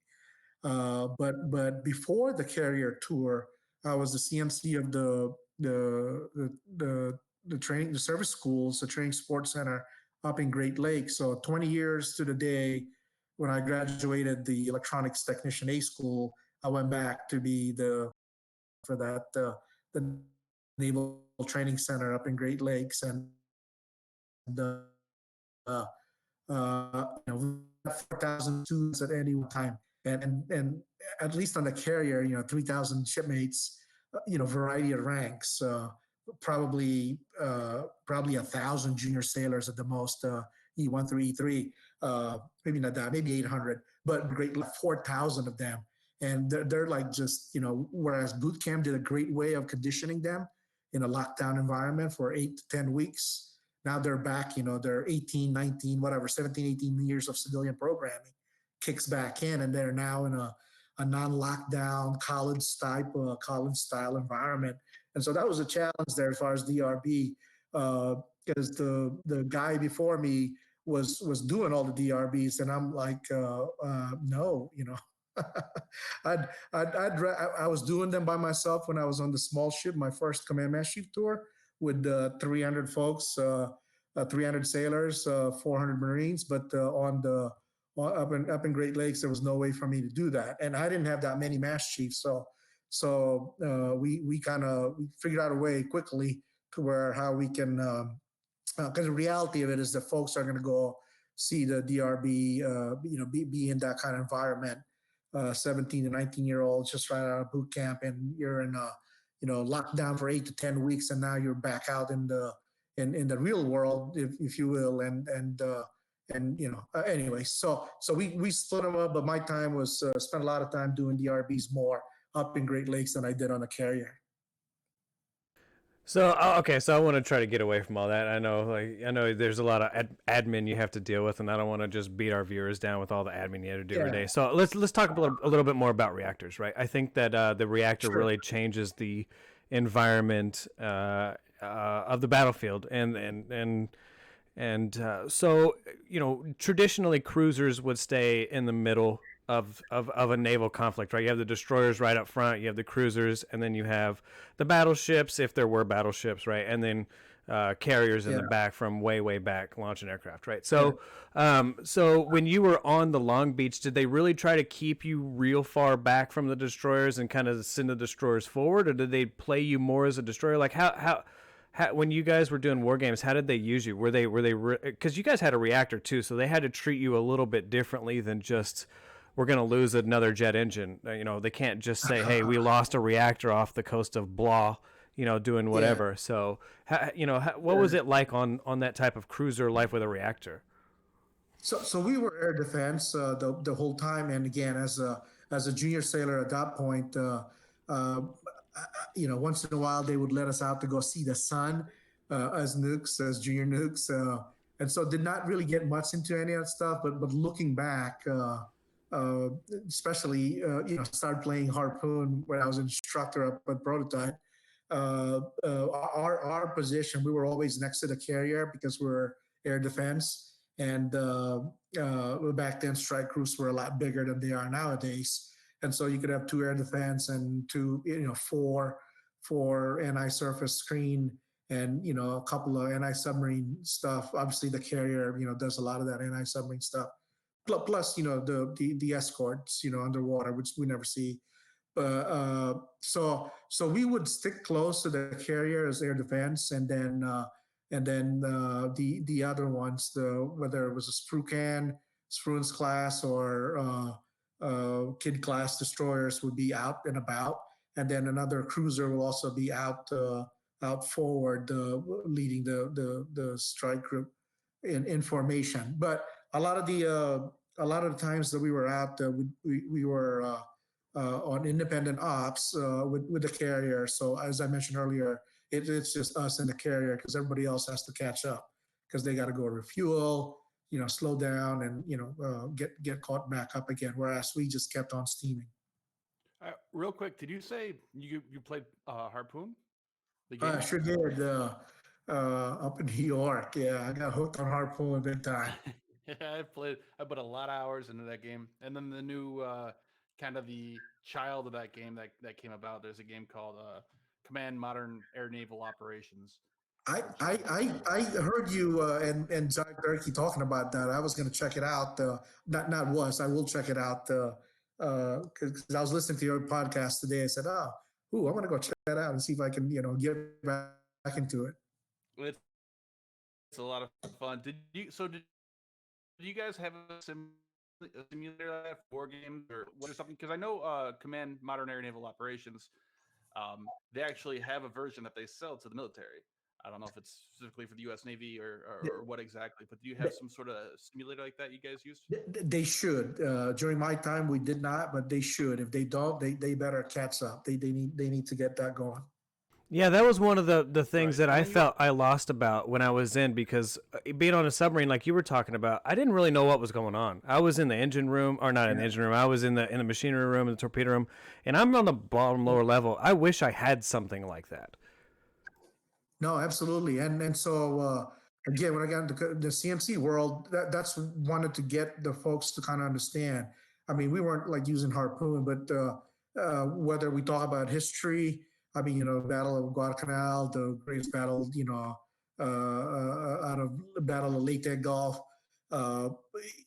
But before the carrier tour, I was the CMC of the training, the service schools, the training sports center up in Great Lakes. So 20 years to the day when I graduated the electronics technician A school, I went back to be the for that the Naval Training Center up in Great Lakes, and we had 4,000 students at any one time, and at least on the carrier, 3,000 shipmates, variety of ranks, probably 1,000 junior sailors at the most, E1 through E3, maybe not that, maybe 800, but great, 4,000 of them. And they're like just, whereas boot camp did a great way of conditioning them in a lockdown environment for 8 to 10 weeks. Now they're back, they're 18, 19, whatever, 17, 18 years of civilian programming kicks back in, and they're now in a non-lockdown college style environment. And so that was a challenge there as far as DRB, because the guy before me was doing all the DRBs, and I'm like, no, I was doing them by myself when I was on the small ship, my first command mass chief tour with 300 folks, 300 sailors, 400 Marines. But up in Great Lakes, there was no way for me to do that, and I didn't have that many mass chiefs. So we kind of figured out a way quickly to where how we can, because the reality of it is that folks are going to go see the DRB, be in that kind of environment. 17 to 19-year-olds just right out of boot camp, and you're in lockdown for 8 to 10 weeks, and now you're back out in the real world, if you will, anyway. So we split them up, but my time was spent a lot of time doing DRBs more up in Great Lakes than I did on the carrier. So okay, so I want to try to get away from all that. I know there's a lot of admin you have to deal with, and I don't want to just beat our viewers down with all the admin you have to do every day. So let's talk a little bit more about reactors, right? I think that the reactor really changes the environment of the battlefield, and so traditionally cruisers would stay in the middle of a naval conflict, right? You have the destroyers right up front, you have the cruisers, and then you have the battleships, if there were battleships, right? And then carriers in the back from way back launching aircraft, right? So so when you were on the Long Beach, did they really try to keep you real far back from the destroyers and kind of send the destroyers forward, or did they play you more as a destroyer? Like how when you guys were doing war games, how did they use you? Were they because you guys had a reactor too, so they had to treat you a little bit differently than just we're going to lose another jet engine. They can't just say, hey, we lost a reactor off the coast of blah, doing whatever. Yeah. So, what was it like on that type of cruiser life with a reactor? So we were air defense the whole time, and again, as a junior sailor at that point, once in a while they would let us out to go see the sun as nukes, as junior nukes, and so did not really get much into any of that stuff. But looking back, uh, especially started playing harpoon when I was instructor up at Prototype. Our position, we were always next to the carrier because we're air defense, and back then strike crews were a lot bigger than they are nowadays. And so you could have two air defense and four anti-surface screen, and a couple of anti-submarine stuff. Obviously, the carrier does a lot of that anti-submarine stuff. plus the escorts underwater, which we never see. So we would stick close to the carrier as air defense, and then the other ones, whether it was a Spruance class or Kid class destroyers, would be out and about, and then another cruiser will also be out forward, leading the strike group in formation. But a lot of the times that we were out, we were on independent ops with the carrier. So as I mentioned earlier, it's just us and the carrier because everybody else has to catch up because they got to go refuel, slow down, and get caught back up again. Whereas we just kept on steaming. Real quick, did you say you played Harpoon, the I game? sure did. Up in New York, yeah, I got hooked on Harpoon big time. Yeah, I put a lot of hours into that game, and then the new kind of the child of that game that came about. There's a game called Command Modern Air Naval Operations, I which I I heard you and John Turkey talking about that. I was going to check it out. Not was. I will check it out. Because I was listening to your podcast today. I said, "Oh, ooh, I'm going to go check that out and see if I can, get back into it." it's a lot of fun. Did you guys have a simulator like that for games or what or something? Because I know Command Modern Air Naval Operations, they actually have a version that they sell to the military. I don't know if it's specifically for the U.S. Navy or what exactly, but do you have some sort of simulator like that you guys used? They should. During my time, we did not, but they should. If they don't, they better catch up. They need to get that going. Yeah, that was one of the Right. things that And I when you felt I lost about when I was in because being on a submarine like you were talking about, I didn't really know what was going on. I was in the engine room, or not in the engine room. I was in the machinery room, the torpedo room, and I'm on the bottom lower level. I wish I had something like that. No, absolutely. And so again, when I got into the CMC world, that's wanted to get the folks to kind of understand. I mean, we weren't like using harpoon, but whether we talk about history, I mean, Battle of Guadalcanal, the greatest battle, out of the Battle of Leyte Gulf, uh,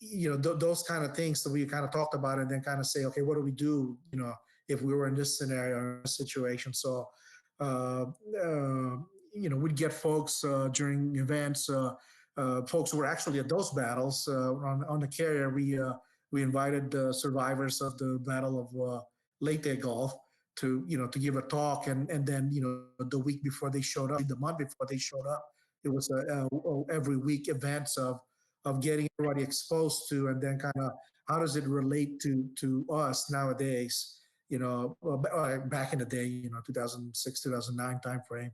those kind of things that we kind of talked about, and then kind of say, okay, what do we do, if we were in this scenario or this situation? So uh, uh, we'd get folks during events, folks who were actually at those battles on the carrier. We invited survivors of the Battle of Leyte Gulf to give a talk, and then the week before they showed up, the month before they showed up, it was a every week events of getting everybody exposed to, and then kind of how does it relate to us nowadays, back in the day, 2006, 2009 timeframe,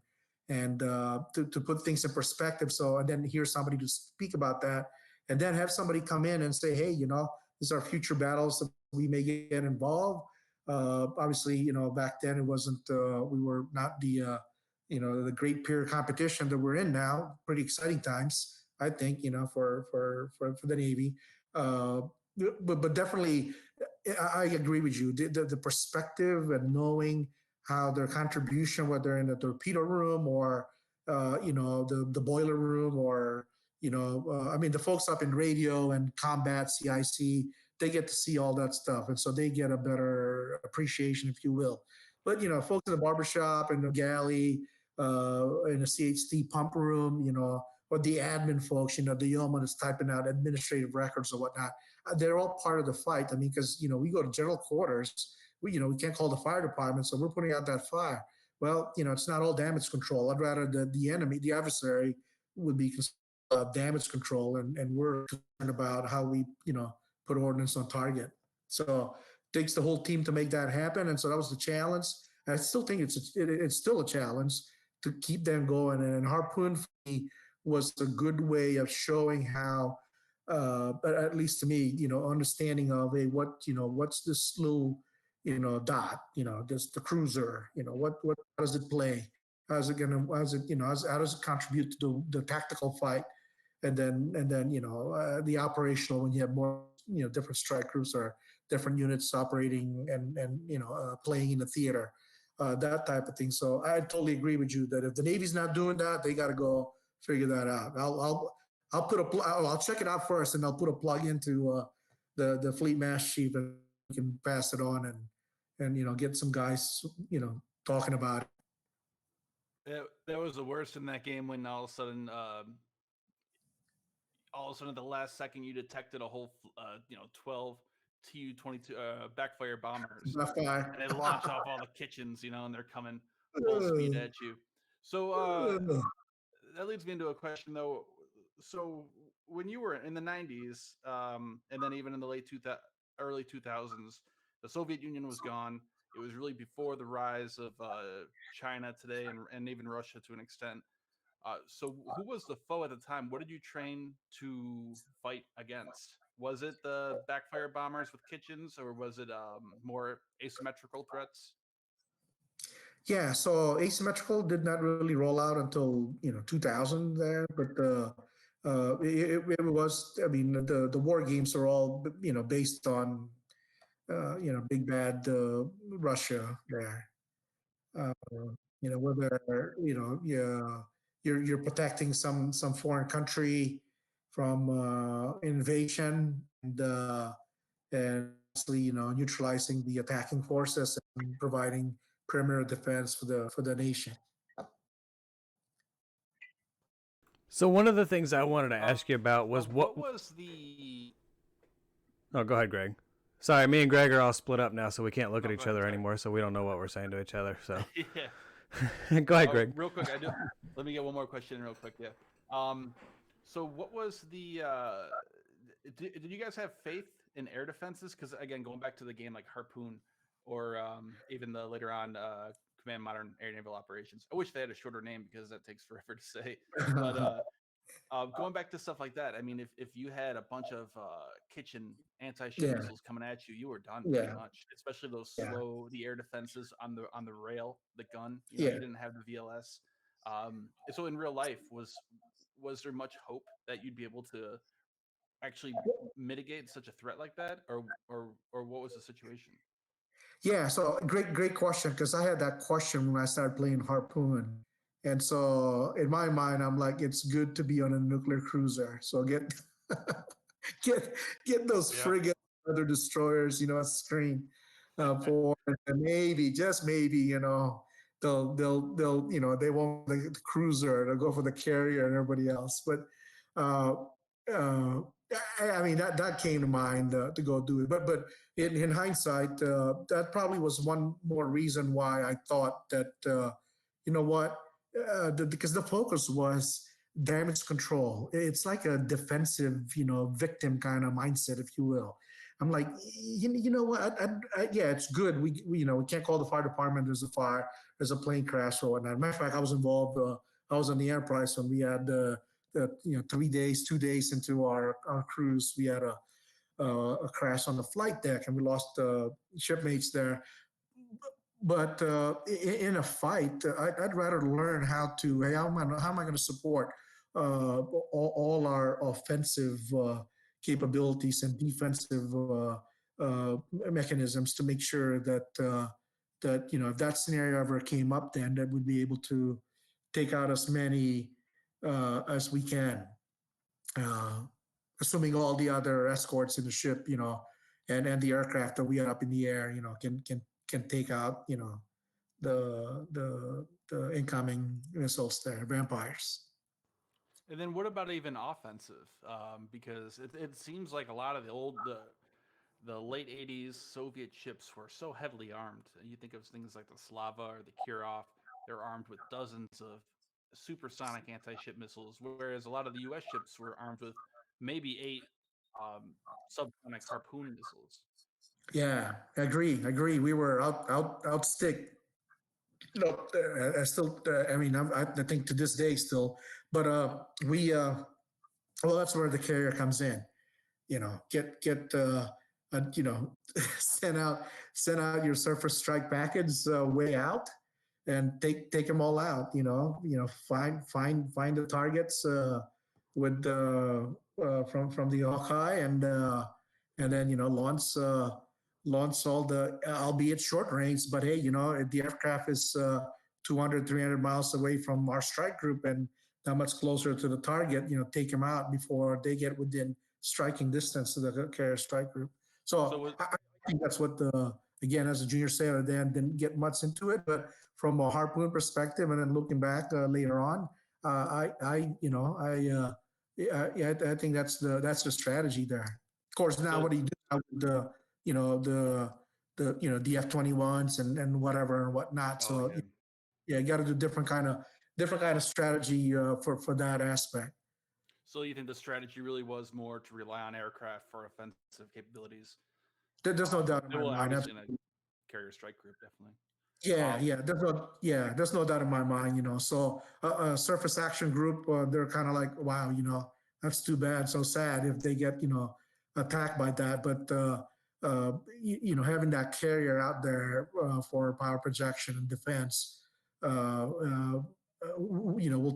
and to put things in perspective. So, and then hear somebody to speak about that, and then have somebody come in and say, hey, these are future battles that we may get involved. Obviously, back then it wasn't, we were not the great peer competition that we're in now. Pretty exciting times, I think, for the Navy. Uh, but definitely, I agree with you. The perspective and knowing how their contribution, whether in the torpedo room or the boiler room, or I mean the folks up in radio and combat CIC, they get to see all that stuff, and so they get a better appreciation, if you will. But folks in the barbershop and the galley, in the CHT pump room, or the admin folks, the yeoman is typing out administrative records or whatnot. They're all part of the fight. I mean, because we go to general quarters, we can't call the fire department, so we're putting out that fire. Well, it's not all damage control. I'd rather the enemy, the adversary, would be damage control, and we're concerned about how we put ordnance on target. So it takes the whole team to make that happen, and so that was the challenge. And I still think it's still a challenge to keep them going. And Harpoon for me was a good way of showing how, at least to me, understanding of a what's this little dot, just the cruiser, what how does it play? How's it gonna? How's it how does it contribute to the tactical fight? And then the operational, when you have more different strike groups or different units operating and playing in the theater, that type of thing. So I totally agree with you that if the Navy's not doing that, they got to go figure that out. I'll check it out first, and I'll put a plug into the fleet master chief, and we can pass it on and get some guys talking about it. That was the worst in that game when all of a sudden at the last second you detected a whole 12 Tu-22 backfire bombers, Fire. and they launch off all the kitchens, and they're coming full speed at you. So that leads me into a question though. So when you were in the 90s, and then even in the early 2000s, the Soviet Union was gone. It was really before the rise of China today, and even Russia to an extent. So who was the foe at the time? What did you train to fight against? Was it the backfire bombers with kitchens, or was it more asymmetrical threats? Yeah, so asymmetrical did not really roll out until 2000 there, but it was. I mean, the war games are all based on big bad Russia there. Uh, whether you're protecting some foreign country from invasion, and lastly, neutralizing the attacking forces and providing perimeter defense for the nation. So one of the things I wanted to ask you about was what. What was the? Oh, go ahead, Greg. Sorry, me and Greg are all split up now, so we can't look Oh, at go each ahead, other sorry. anymore, so we don't know what we're saying to each other. So Yeah. go ahead, Greg. Real quick, let me get one more question real quick. Yeah. So what was the? Did you guys have faith in air defenses? Because again, going back to the game like Harpoon, or even the later on Command Modern Air Naval Operations. I wish they had a shorter name because that takes forever to say. But going back to stuff like that, I mean, if you had a bunch of kitchen anti-ship Yeah, missiles coming at you, you were done pretty yeah, much. Especially those yeah, the air defenses on the rail, the gun. yeah. You didn't have the VLS. So in real life, was there much hope that you'd be able to actually mitigate such a threat like that, or what was the situation? Yeah, so great question, because I had that question when I started playing Harpoon. And so in my mind, I'm like, it's good to be on a nuclear cruiser. So get get those Yeah. frigates, other destroyers, a screen for, and maybe, just maybe, they won't the cruiser, they'll go for the carrier and everybody else. But uh, uh, I mean, that came to mind to go do it. But in hindsight, that probably was one more reason why I thought that, you know what, because the focus was damage control. It's like a defensive, victim kind of mindset, if you will. I'm like, you know what? Yeah, it's good. We can't call the fire department. There's a fire. There's a plane crash or whatnot. Matter of fact, I was involved. I was on the Enterprise when we had 3 days, 2 days into our cruise. We had a crash on the flight deck, and we lost shipmates there. But in a fight, I'd rather learn how to. Hey, how am I going to support all our offensive capabilities and defensive mechanisms to make sure that if that scenario ever came up, then that we'd be able to take out as many as we can, uh, assuming all the other escorts in the ship, and the aircraft that we had up in the air, can take out, the incoming missiles there, vampires. And then what about even offensive? Because it seems like a lot of the late 80s Soviet ships were so heavily armed. You think of things like the Slava or the Kirov, they're armed with dozens of supersonic anti-ship missiles, whereas a lot of the US ships were armed with maybe 8 subsonic Harpoon missiles. Yeah, agree. We were outstick. I still, I mean, I think to this day still, but well, that's where the carrier comes in. Get send out your surface strike package way out, and take them all out. Find the targets with from the Hawkeye, and then launch all the, albeit short range, but hey, the aircraft is 200, 300 miles away from our strike group and that much closer to the target. Take them out before they get within striking distance to the carrier strike group. So So was I think that's what the again as a junior sailor then didn't get much into it, but from a harpoon perspective, and then looking back later on, I you know yeah, I think that's the strategy there. Of course, now so what do you do now with the you know the the F-21s and whatever and whatnot. oh So yeah. yeah, you got to do different kind of strategy for that aspect. So you think the strategy really was more to rely on aircraft for offensive capabilities? There's no doubt in Well, my mind. obviously in a Absolutely. carrier strike group, definitely. Yeah, Um, there's no doubt in my mind. So surface action group, they're kind of like, wow, that's too bad, so sad if they get attacked by that. But having that carrier out there for power projection and defense, will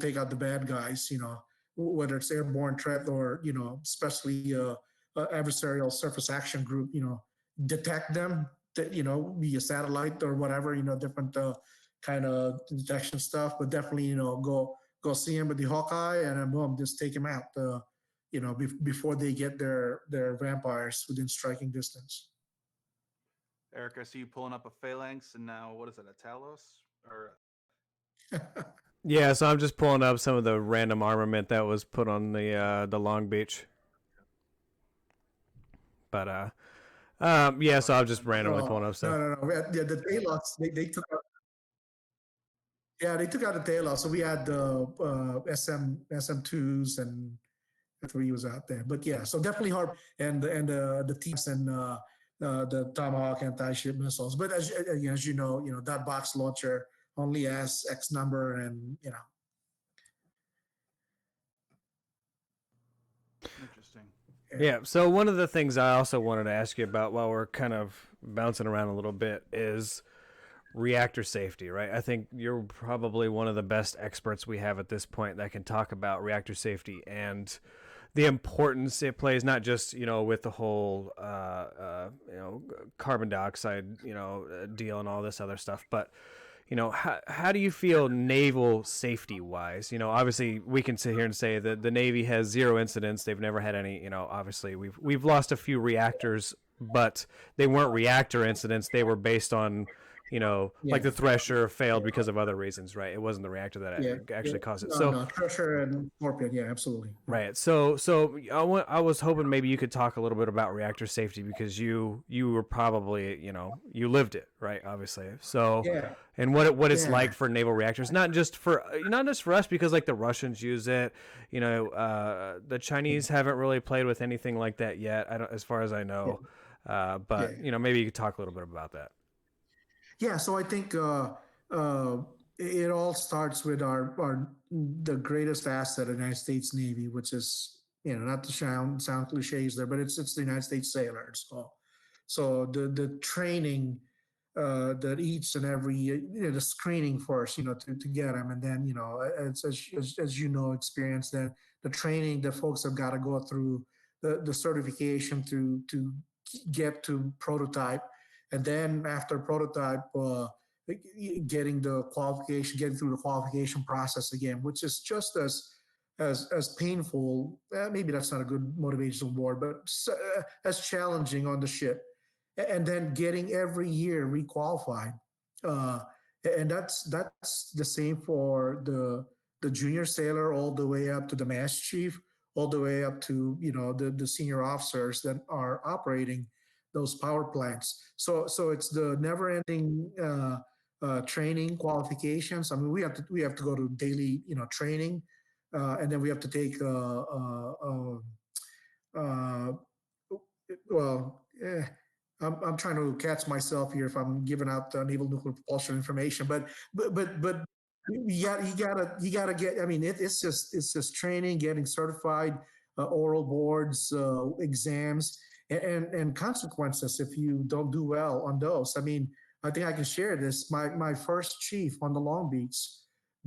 take out the bad guys. Whether it's airborne threat or especially adversarial surface action group. Detect them via satellite or whatever, different kind of detection stuff, but definitely, go see him with the Hawkeye and then boom, just take him out, before they get their vampires within striking distance. Eric, I see you pulling up a Phalanx, and now what is it, a Talos? Or Yeah, so I'm just pulling up some of the random armament that was put on the Long Beach. But yeah, so I'm just randomly pulling No, up stuff. no. Yeah, the Talos, they took out. Yeah, they took out the Talos. So we had the SM2s and three was out there. But yeah, so definitely hard and the teams and the Tomahawk anti-ship missiles. But as that box launcher only has X number, and interesting. yeah. Yeah, so one of the things I also wanted to ask you about while we're kind of bouncing around a little bit is reactor safety, right? I think you're probably one of the best experts we have at this point that can talk about reactor safety and the importance it plays, not just with the whole carbon dioxide deal and all this other stuff, but how do you feel naval safety wise? Obviously we can sit here and say that the Navy has zero incidents. They've never had any, obviously we've lost a few reactors, but they weren't reactor incidents. They were based on, like Yeah, the Thresher failed because of other reasons, right? It wasn't the reactor yeah, that yeah. actually caused it. No, So, no, Treasure and Scorpion. Yeah, absolutely. Yeah. right. So I was hoping maybe you could talk a little bit about reactor safety because you were probably, you lived it, right? Obviously. So, Yeah, and what it's yeah. like for naval reactors, not just for us because like the Russians use it, the Chinese haven't really played with anything like that yet. I don't, as far as I Yeah, know. yeah. But maybe you could talk a little bit about that. Yeah, so I think uh, it all starts with our the greatest asset of the United States Navy, which is not to sound cliches there, but it's the United States sailor. So the training that each and every the screening first, to get them, and then as experience that the training that folks have got to go through the certification to get to prototype, and then after prototype, getting through the qualification process again, which is just as painful. Maybe that's not a good motivational board, but as challenging on the ship, and then getting every year requalified. Uh, and that's the same for the junior sailor all the way up to the master chief, all the way up to the senior officers that are operating those power plants. So it's the never ending training qualifications. I mean, we have to go to daily training, and then we have to take uh, well, I'm trying to catch myself here if I'm giving out naval nuclear propulsion information, but you gotta get. I mean, it's just training, getting certified, oral boards, exams, and consequences if you don't do well on those. I mean, I think I can share this. My first chief on the Long Beach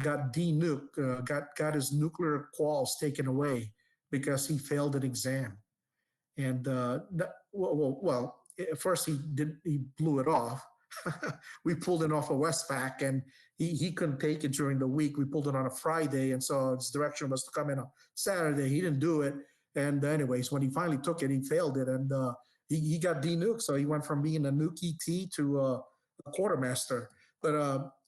got denuked, got his nuclear quals taken away because he failed an exam. And at first he blew it off. We pulled it off a Westpac, and he couldn't take it during the week. We pulled it on a Friday, and so his direction was to come in on Saturday. He didn't do it, And anyways, when he finally took it, he failed it, and he got denuked. So he went from being a nuke ET to a quartermaster. But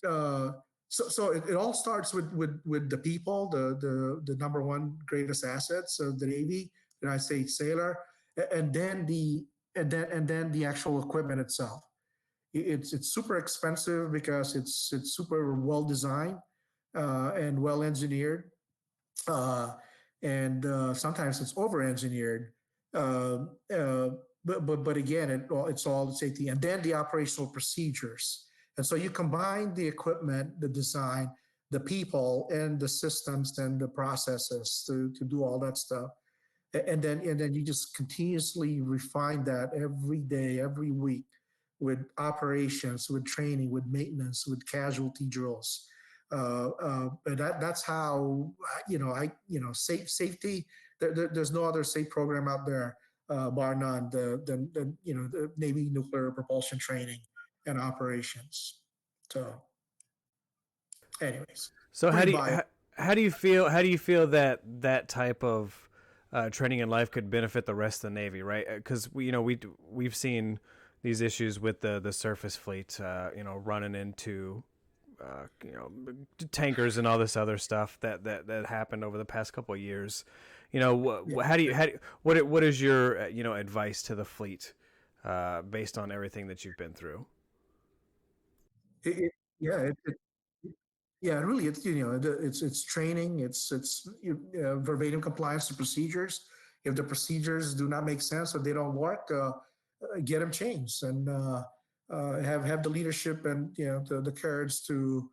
it all starts with the people, the number one greatest assets of the Navy, United States sailor, and then the actual equipment itself. It's super expensive because it's super well designed and well engineered, uh, and sometimes it's over engineered. Uh, uh, but again, it's all safety, and then the operational procedures. And so you combine the equipment, the design, the people, and the systems and the processes to do all that stuff, and then you just continuously refine that every day, every week, with operations, with training, with maintenance, with casualty drills. And that's how safety. There's no other safe program out there, bar none. The Navy nuclear propulsion training and operations. So, anyways, So pretty biased. how do you feel that that type of training in life could benefit the rest of the Navy, right? Because we've seen these issues with the surface fleet, running into tankers and all this other stuff that happened over the past couple of years. Yeah. What is your advice to the fleet based on everything that you've been through? It, it, yeah, yeah, really, it's training, verbatim compliance to procedures. If the procedures do not make sense or they don't work, get them changed, and have the leadership and the courage to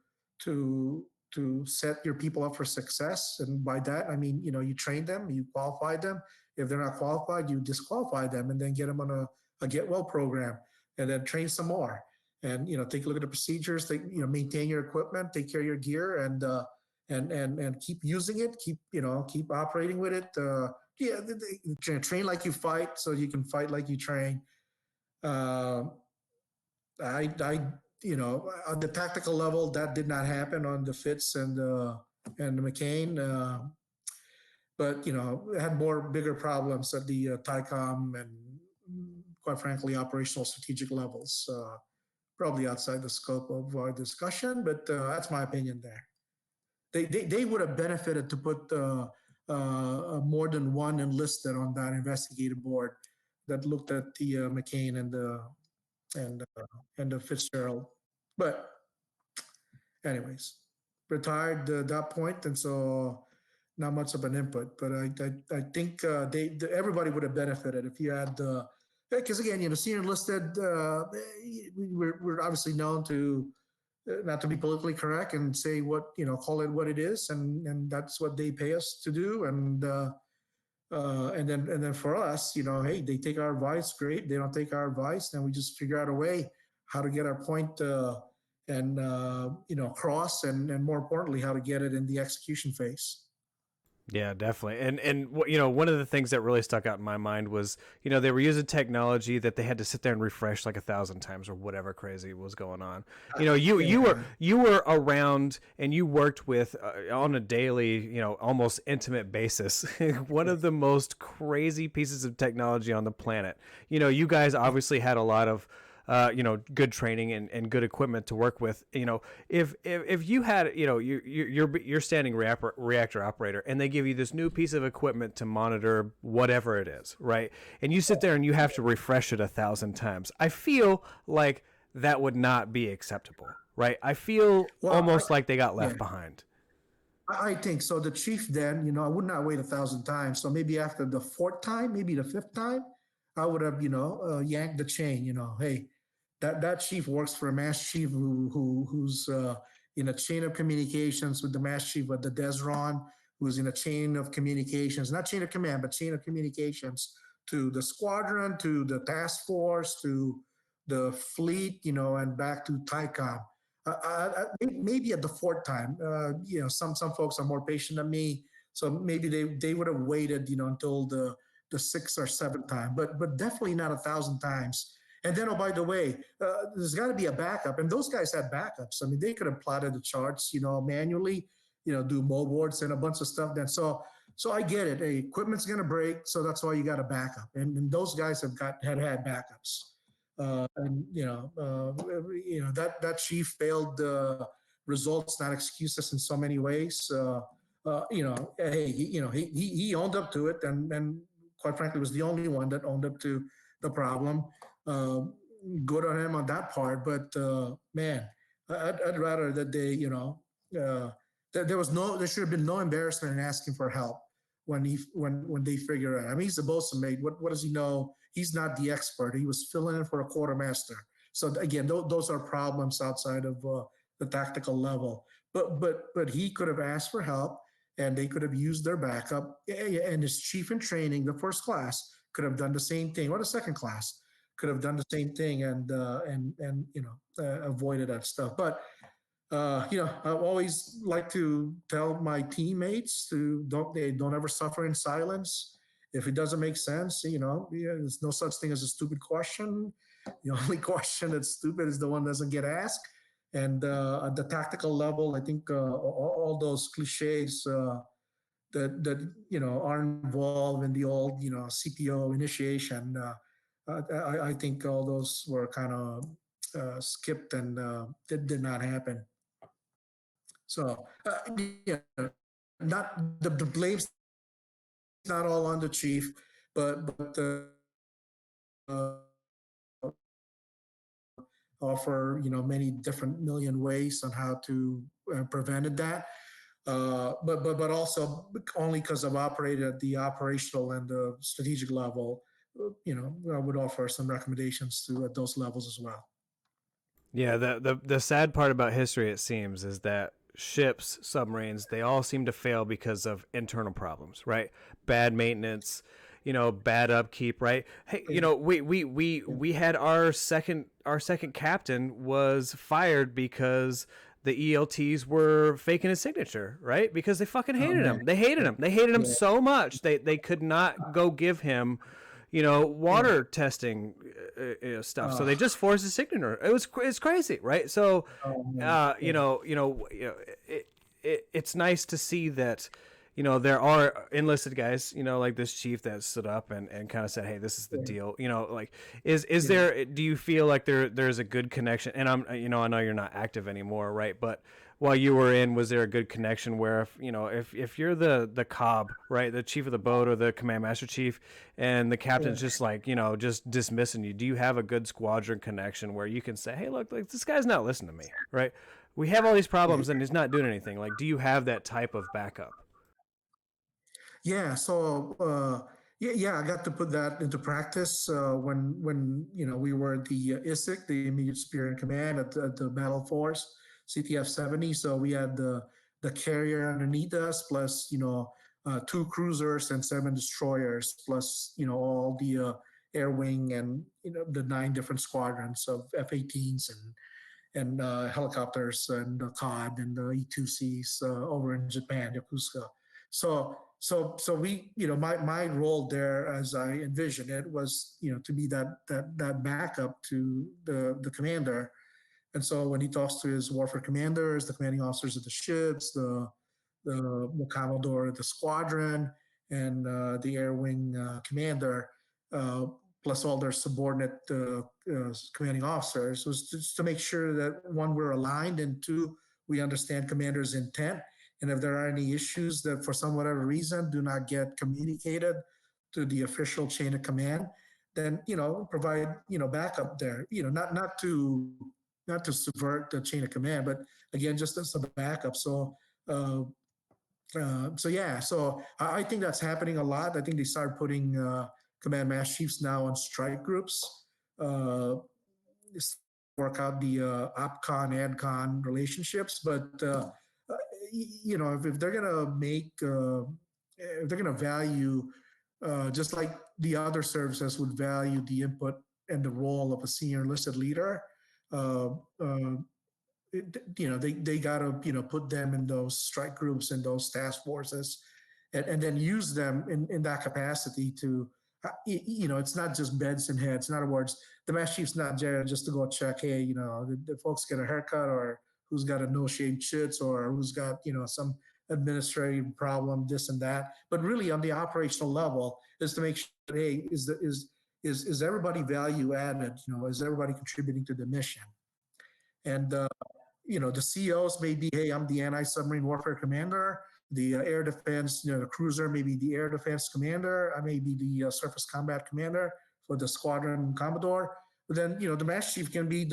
set your people up for success. And by that, I mean you train them, you qualify them. If they're not qualified, you disqualify them, and then get them on a get well program, and then train some more, and take a look at the procedures. Maintain your equipment, take care of your gear, and keep using it, keep operating with it. Yeah, train like you fight, so you can fight like you train. uh, I on the tactical level, that did not happen on the Fitz and the McCain, but it had more bigger problems at the TICOM and, quite frankly, operational strategic levels. Probably outside the scope of our discussion, but that's my opinion there. They would have benefited to put more than one enlisted on that investigative board that looked at the McCain and and the Fitzgerald. But anyways, retired at that point, and so not much of an input. But I think everybody would have benefited if you had because again, senior enlisted, we're obviously known to not to be politically correct and say what call it what it is, and that's what they pay us to do. And then for us, hey, they take our advice, great. They don't take our advice, then we just figure out a way how to get our point and cross, and more importantly, how to get it in the execution phase. Yeah, definitely. And one of the things that really stuck out in my mind was, they were using technology that they had to sit there and refresh like 1,000 times or whatever crazy was going on. You were around and you worked with on a daily, almost intimate basis, one of the most crazy pieces of technology on the planet. You guys obviously had a lot of good training and good equipment to work with. If you had, you're standing reactor operator, and they give you this new piece of equipment to monitor whatever it is, right? And you sit there and you have to refresh it 1,000 times. I feel like that would not be acceptable, right? I feel Well, almost like they got yeah, left behind. I think so. The chief, then, I would not wait 1,000 times. So maybe after the fourth time, maybe the fifth time, I would have, yanked the chain. Hey, that chief works for a mass chief who's in a chain of communications with the mass chief of the Desron, who's in a chain of communications, not chain of command, but chain of communications to the squadron, to the task force, to the fleet, and back to TICOM. Maybe at the fourth time, some folks are more patient than me, so maybe they would have waited, until the sixth or seventh time, but definitely not 1,000 times. And then, oh, by the way, there's got to be a backup, and those guys had backups. I mean, they could have plotted the charts, manually, do mold boards and a bunch of stuff. Then, So I get it. Hey, equipment's going to break, so that's why you got a backup. And those guys have had backups. And that chief failed results, not excuses, in so many ways. Hey, he owned up to it, and quite frankly, was the only one that owned up to the problem. Uh, Good on him on that part, but man, I'd rather that they, there should have been no embarrassment in asking for help when they figure it out. I mean, he's the bosun mate. What does he know? He's not the expert. He was filling in for a quartermaster. So again, those are problems outside of the tactical level. But he could have asked for help, and they could have used their backup. And his chief in training, the first class, could have done the same thing, or the second class could have done the same thing, and avoided that stuff. But I always like to tell my teammates to don't ever suffer in silence. If it doesn't make sense, there's no such thing as a stupid question. The only question that's stupid is the one that doesn't get asked. And at the tactical level, I think all those cliches that are involved in the old CPO initiation. I think all those were kind of skipped, and did not happen. So not the blame's not all on the chief, but offer many different million ways on how to prevented that. But also only because I've operated at the operational and the strategic level, I would offer some recommendations to at those levels as well. Yeah, the sad part about history, it seems, is that ships, submarines, they all seem to fail because of internal problems, right? Bad maintenance, bad upkeep, right? Hey, we had our second captain was fired because the ELTs were faking his signature, right? Because they fucking Oh hated man, him. They hated him. They hated him yeah, so much they could not go give him yeah. water testing stuff. So Uh, they just forced his signature. It's crazy, right? So, oh man, uh, yeah, you know, you know, you know, it's nice to see that, there are enlisted guys, like this chief that stood up and kind of said, "Hey, this is the yeah, deal." Like, is yeah. there? Do you feel like there's a good connection? And I know you're not active anymore, right? But while you were in, was there a good connection where if you're the cob, right, the chief of the boat or the command master chief, and the captain's Yeah. just like just dismissing you, do you have a good squadron connection where you can say, "Hey, look, like this guy's not listening to me, right? We have all these problems and he's not doing anything." Like, do you have that type of backup? Yeah, so yeah, I got to put that into practice when we were the ISIC, the Immediate Superior in Command at the Battle Force, CTF 70. So we had the carrier underneath us, plus two cruisers and seven destroyers, plus all the air wing and the nine different squadrons of F-18s and helicopters and the COD and the E2Cs over in Japan, Yokosuka. So we, my role there, as I envisioned it, was to be that backup to the commander. And so when he talks to his warfare commanders, the commanding officers of the ships, the commodore of the squadron, and the air wing commander, uh, plus all their subordinate commanding officers, was just to make sure that one, we're aligned, and two, we understand commander's intent. And if there are any issues that for some whatever reason do not get communicated to the official chain of command, then provide backup there. Not to subvert the chain of command, but again, just as a backup. Uh, so I think that's happening a lot. I think they started putting command master chiefs now on strike groups. Uh, Work out the OpCon, AdCon relationships, but if they're gonna if they're gonna value, just like the other services would value the input and the role of a senior enlisted leader, uh, uh, they got to put them in those strike groups and those task forces, and then use them in that capacity to it's not just beds and heads. In other words, the mass chief's not there just to go check, hey, the folks get a haircut, or who's got a no shave shits, or who's got some administrative problem, this and that. But really, on the operational level, is to make sure that, hey, is everybody value added? Is everybody contributing to the mission? And the COs may be, hey, I'm the anti-submarine warfare commander. The air defense, the cruiser may be the air defense commander. I may be the surface combat commander for the squadron commodore. But then, the master chief can be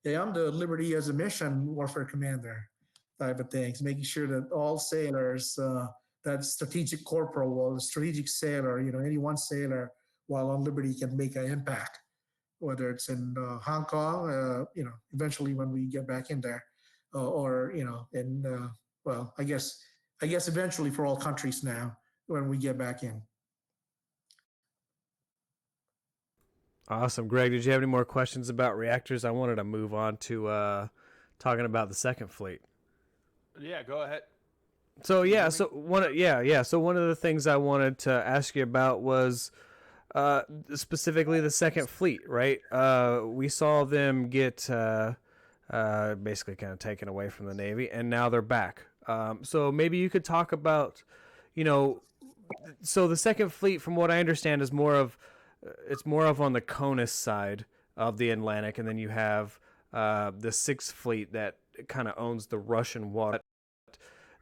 hey, I'm the Liberty as a mission warfare commander type of things, making sure that all sailors, that strategic corporal or the strategic sailor, any one sailor while on Liberty can make an impact, whether it's in Hong Kong, eventually when we get back in there, or in well, I guess eventually for all countries now when we get back in. Awesome, Greg. Did you have any more questions about reactors? I wanted to move on to talking about the second fleet. Yeah, go ahead. So so one of the things I wanted to ask you about was specifically the second fleet, right? We saw them get basically kind of taken away from the Navy, and now they're back. So maybe you could talk about, so the second fleet, from what I understand, is more of on the CONUS side of the Atlantic, and then you have the Sixth Fleet that kind of owns the Russian water.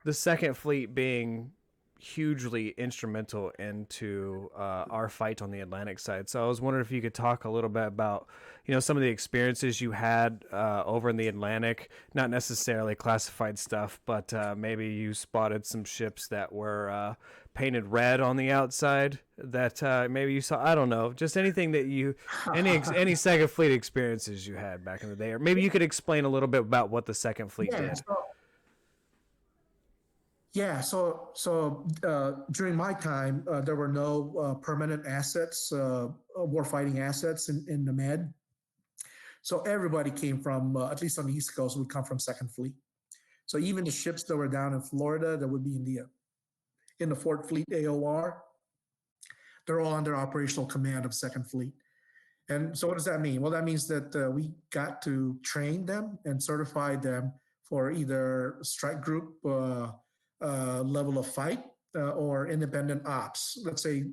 The second fleet being hugely instrumental into our fight on the Atlantic side. So I was wondering if you could talk a little bit about, some of the experiences you had over in the Atlantic, not necessarily classified stuff, but maybe you spotted some ships that were painted red on the outside that maybe you saw. I don't know, just anything that any second fleet experiences you had back in the day, or maybe you could explain a little bit about what the second fleet did. During my time, there were no permanent assets, warfighting assets in the Med. So everybody came from, at least on the East Coast, would come from Second Fleet. So even the ships that were down in Florida that would be in the Fourth Fleet AOR, they're all under operational command of Second Fleet. And so what does that mean? Well, that means that we got to train them and certify them for either strike group level of fight or independent ops. Let's say,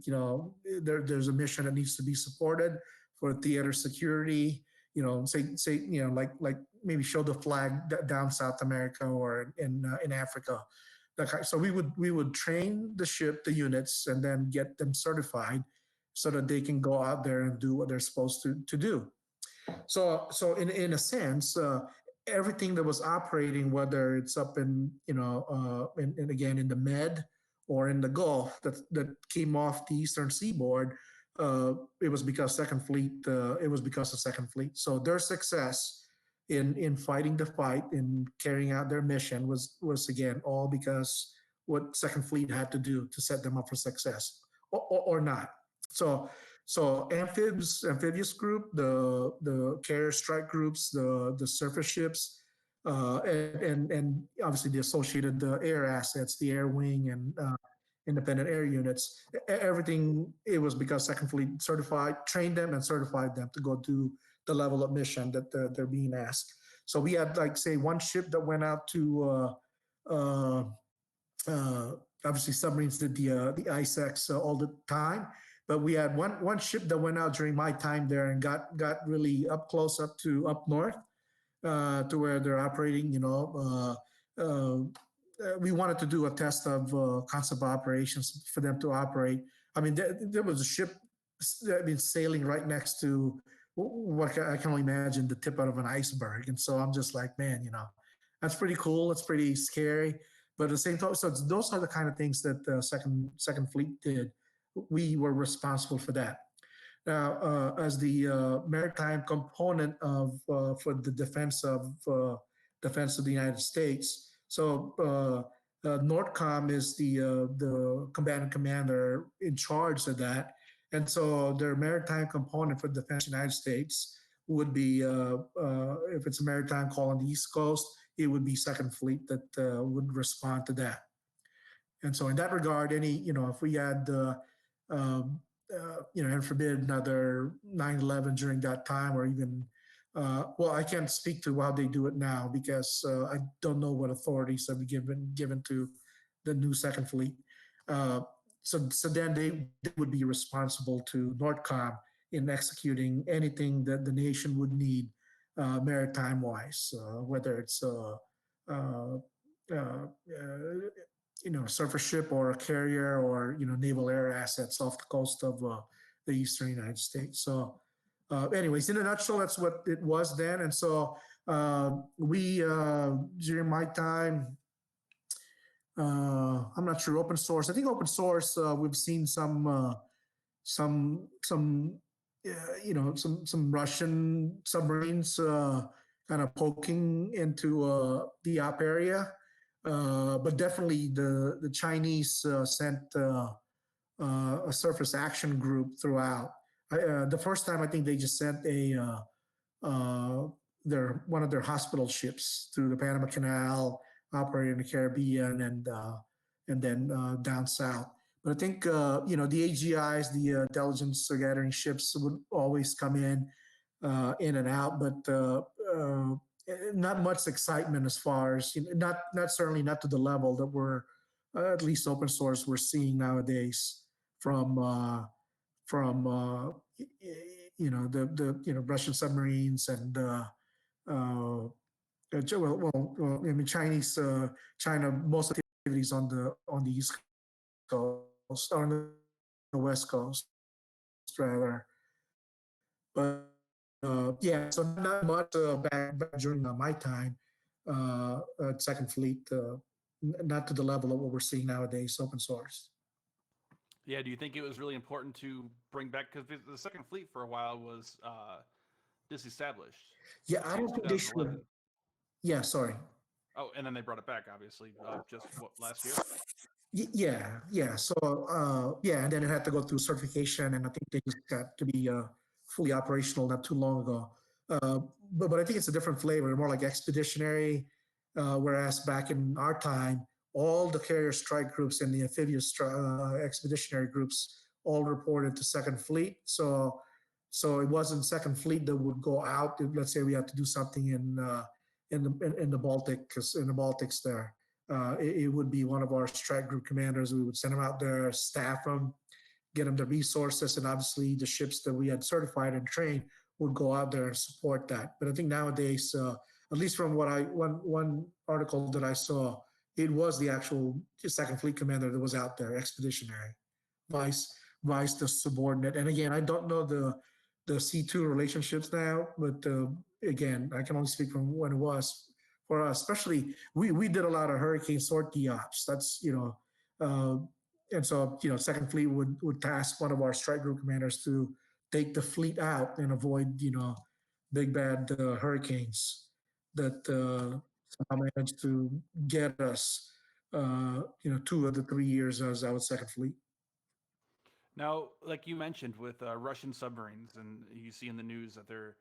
there's a mission that needs to be supported for theater security, like maybe show the flag down South America or in Africa. So we would train the units, and then get them certified so that they can go out there and do what they're supposed to do. So in a sense, everything that was operating, whether it's up in again in the Med or in the Gulf, that came off the Eastern Seaboard, it was because Second Fleet. It was because of Second Fleet. So their success in fighting the fight, in carrying out their mission, was again all because what Second Fleet had to do to set them up for success, or not. So amphibious group, the carrier strike groups, the surface ships, and obviously the associated air assets, the air wing and independent air units. Everything, it was because Second Fleet trained them and certified them to go do the level of mission that they're being asked. So we had, like, say, one ship that went out to obviously submarines did the ISEX all the time. But we had one ship that went out during my time there and got really up close up north to where they're operating. We wanted to do a test of concept operations for them to operate. I mean, there was a ship sailing right next to what I can only imagine the tip out of an iceberg. And so I'm just like, man, that's pretty cool. It's pretty scary. But at the same time, so those are the kind of things that Second Fleet did. We were responsible for that. Now, as the maritime component of for the defense of the United States, so NORDCOM is the combatant commander in charge of that, and so their maritime component for defense of the United States would be, if it's a maritime call on the East Coast, it would be Second Fleet that would respond to that. And so in that regard, if we had and forbid another 9/11 during that time, or even, I can't speak to how they do it now because I don't know what authorities have been given to the new Second Fleet. Uh, so then they would be responsible to NORDCOM in executing anything that the nation would need maritime wise, whether it's uh, uh, surface ship or a carrier or naval air assets off the coast of the eastern United States. So, anyways, in a nutshell, that's what it was then. And so we during my time, I'm not sure open source. I think open source. We've seen some some Russian submarines kind of poking into the op area, but definitely the Chinese sent a surface action group throughout. The first time I think they just sent a uh, their one of their hospital ships through the Panama Canal, operating in the Caribbean and then down south. But I think the AGIs, the intelligence gathering ships, would always come in and out, but not much excitement as far as not certainly not to the level that we're at least open source we're seeing nowadays from from the Russian submarines and well, I mean China most activities on the East Coast or on the West Coast rather, but yeah, so not much back during my time at Second Fleet, not to the level of what we're seeing nowadays, open source. Yeah, do you think it was really important to bring back because the Second Fleet for a while was disestablished Yeah, I since don't think they should have. 2011? Yeah, sorry. Oh, and then they brought it back, obviously, just what last year? Yeah. So yeah, and then it had to go through certification, and I think they just got to be fully operational not too long ago. Uh, but I think it's a different flavor, more like expeditionary. Whereas back in our time, all the carrier strike groups and the amphibious expeditionary groups all reported to Second Fleet. So it wasn't Second Fleet that would go out. Let's say we had to do something in the Baltic, because in the Baltics there it would be one of our strike group commanders. We would send them out there, staff them, get them the resources, and obviously the ships that we had certified and trained would go out there and support that. But I think nowadays, at least from what one article that I saw, it was the actual Second Fleet commander that was out there, expeditionary, vice vice the subordinate. And again, I don't know the C2 relationships now, but again, I can only speak from when it was for us. Especially, we did a lot of hurricane sortie ops. That's uh, and so Second Fleet would task one of our strike group commanders to take the fleet out and avoid big bad hurricanes that somehow managed to get us 2 of the 3 years as our Second Fleet. Now, like you mentioned with Russian submarines, and you see in the news that they're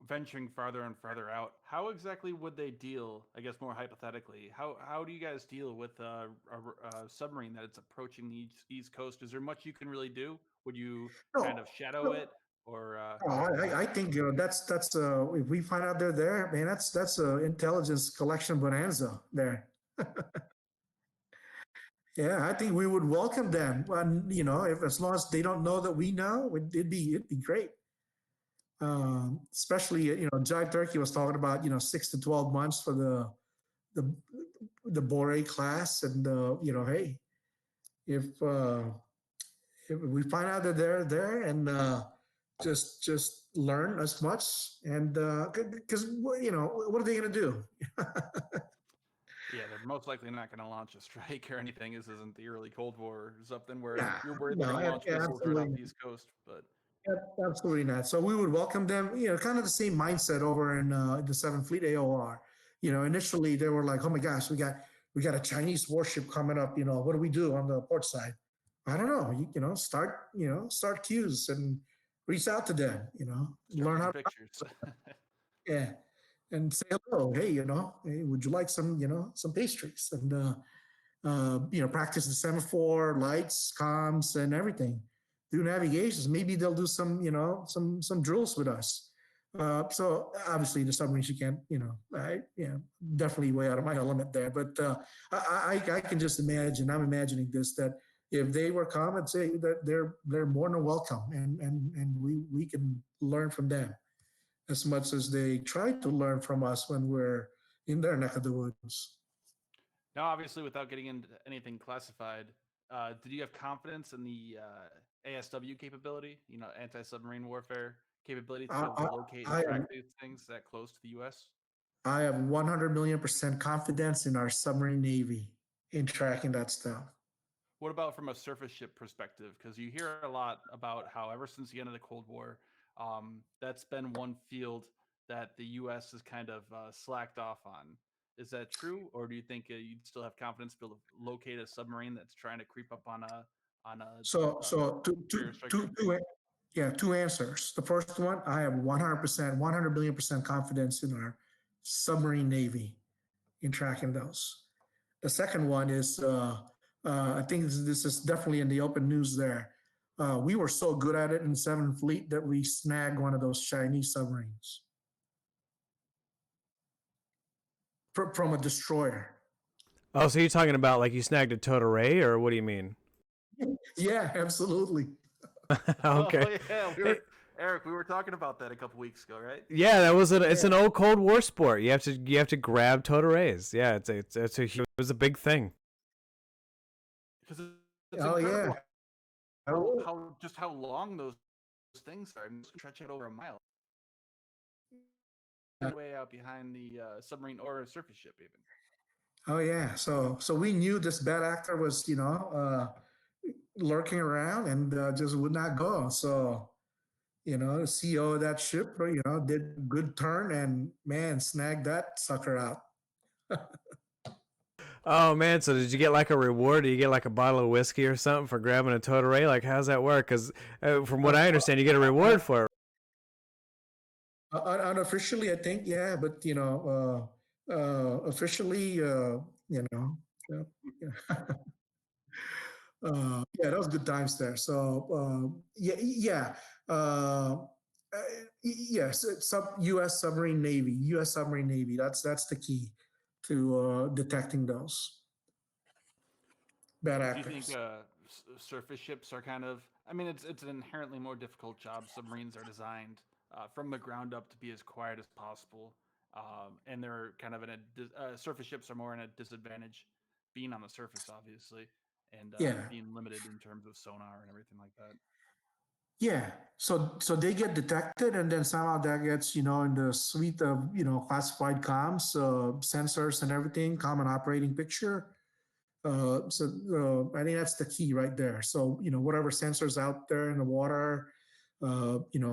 venturing farther and farther out. How exactly would they deal? I guess more hypothetically, how do you guys deal with a submarine that it's approaching the east coast? Is there much you can really do? Would you kind No, of shadow no, it, or no, I think that's if we find out they're there, man, that's a intelligence collection bonanza there. Yeah, I think we would welcome them, and if as long as they don't know that we know, it'd be great. Especially, Jack Turkey was talking about 6 to 12 months for the the Bore class, and hey, if if we find out that they're there, and just learn as much, and because what are they gonna do? yeah, they're most likely not going to launch a strike or anything. This isn't the early Cold War or something where Yeah, you're worried they're no, going to launch missiles right off absolutely. the east coast. But Absolutely not. So we would welcome them, kind of the same mindset over in the Seventh Fleet AOR. Initially they were like, "Oh my gosh, we got a Chinese warship coming up. What do we do on the port side?" I don't know. Start queues and reach out to them. start Learn taking how to, pictures. yeah, and say hello. Hey, hey, would you like some pastries? And practice the semaphore, lights, comms, and everything. Do navigations. Maybe they'll do some drills with us. So obviously the submarines you can't, definitely way out of my element there. But I can just imagine. I'm imagining this that if they were come and say that they're more than welcome, and we can learn from them as much as they try to learn from us when we're in their neck of the woods. Now, obviously, without getting into anything classified, did you have confidence in the ASW capability? You know, anti-submarine warfare capability to be able to I, locate and I, track am these things that close to the U.S. I have 100 million% confidence in our submarine navy in tracking that stuff. What about from a surface ship perspective? Because you hear a lot about how ever since the end of the Cold War, that's been one field that the U.S. has kind of slacked off on. Is that true, or do you think you'd still have confidence to be able to locate a submarine that's trying to creep up on So carrier striker? yeah, two answers. The first one, I have 100%, 100 million% confidence in our submarine navy in tracking those. The second one is, I think this is definitely in the open news there. We were so good at it in Seventh Fleet that we snagged one of those Chinese submarines from a destroyer. Oh, so you're talking about like you snagged a towed array, or what do you mean? Yeah, absolutely. Oh Okay. yeah, Hey, Eric. We were talking about that a couple weeks ago, right? yeah, that was it's Yeah. an old Cold War sport. You have to grab towed arrays. Yeah, it was a big thing. Because it's Oh yeah. incredible how long those things are. I mean, stretch it over a mile, way out behind the submarine or a surface ship, even. Oh yeah. So we knew this bad actor was, lurking around and just would not go. So the CEO of that ship, did a good turn and man snagged that sucker out. Oh man, so did you get like a reward? Do you get like a bottle of whiskey or something for grabbing a towed array? Like, how's that work? Because from what I understand, you get a reward for it. Unofficially, I think, yeah, but officially, uh, yeah. Yeah, that was good times there. So yeah, yeah, uh, yes, U.S. submarine navy, U.S. submarine navy. That's the key to detecting those bad Do you think actors. surface ships are kind of? I mean, it's an inherently more difficult job. Submarines are designed from the ground up to be as quiet as possible, and they're kind of in surface ships are more in a disadvantage, being on the surface, obviously, and Yeah, being limited in terms of sonar and everything like that. yeah. So they get detected, and then somehow that gets in the suite of classified comms, sensors, and everything, common operating picture. So I think that's the key right there. So whatever sensors out there in the water,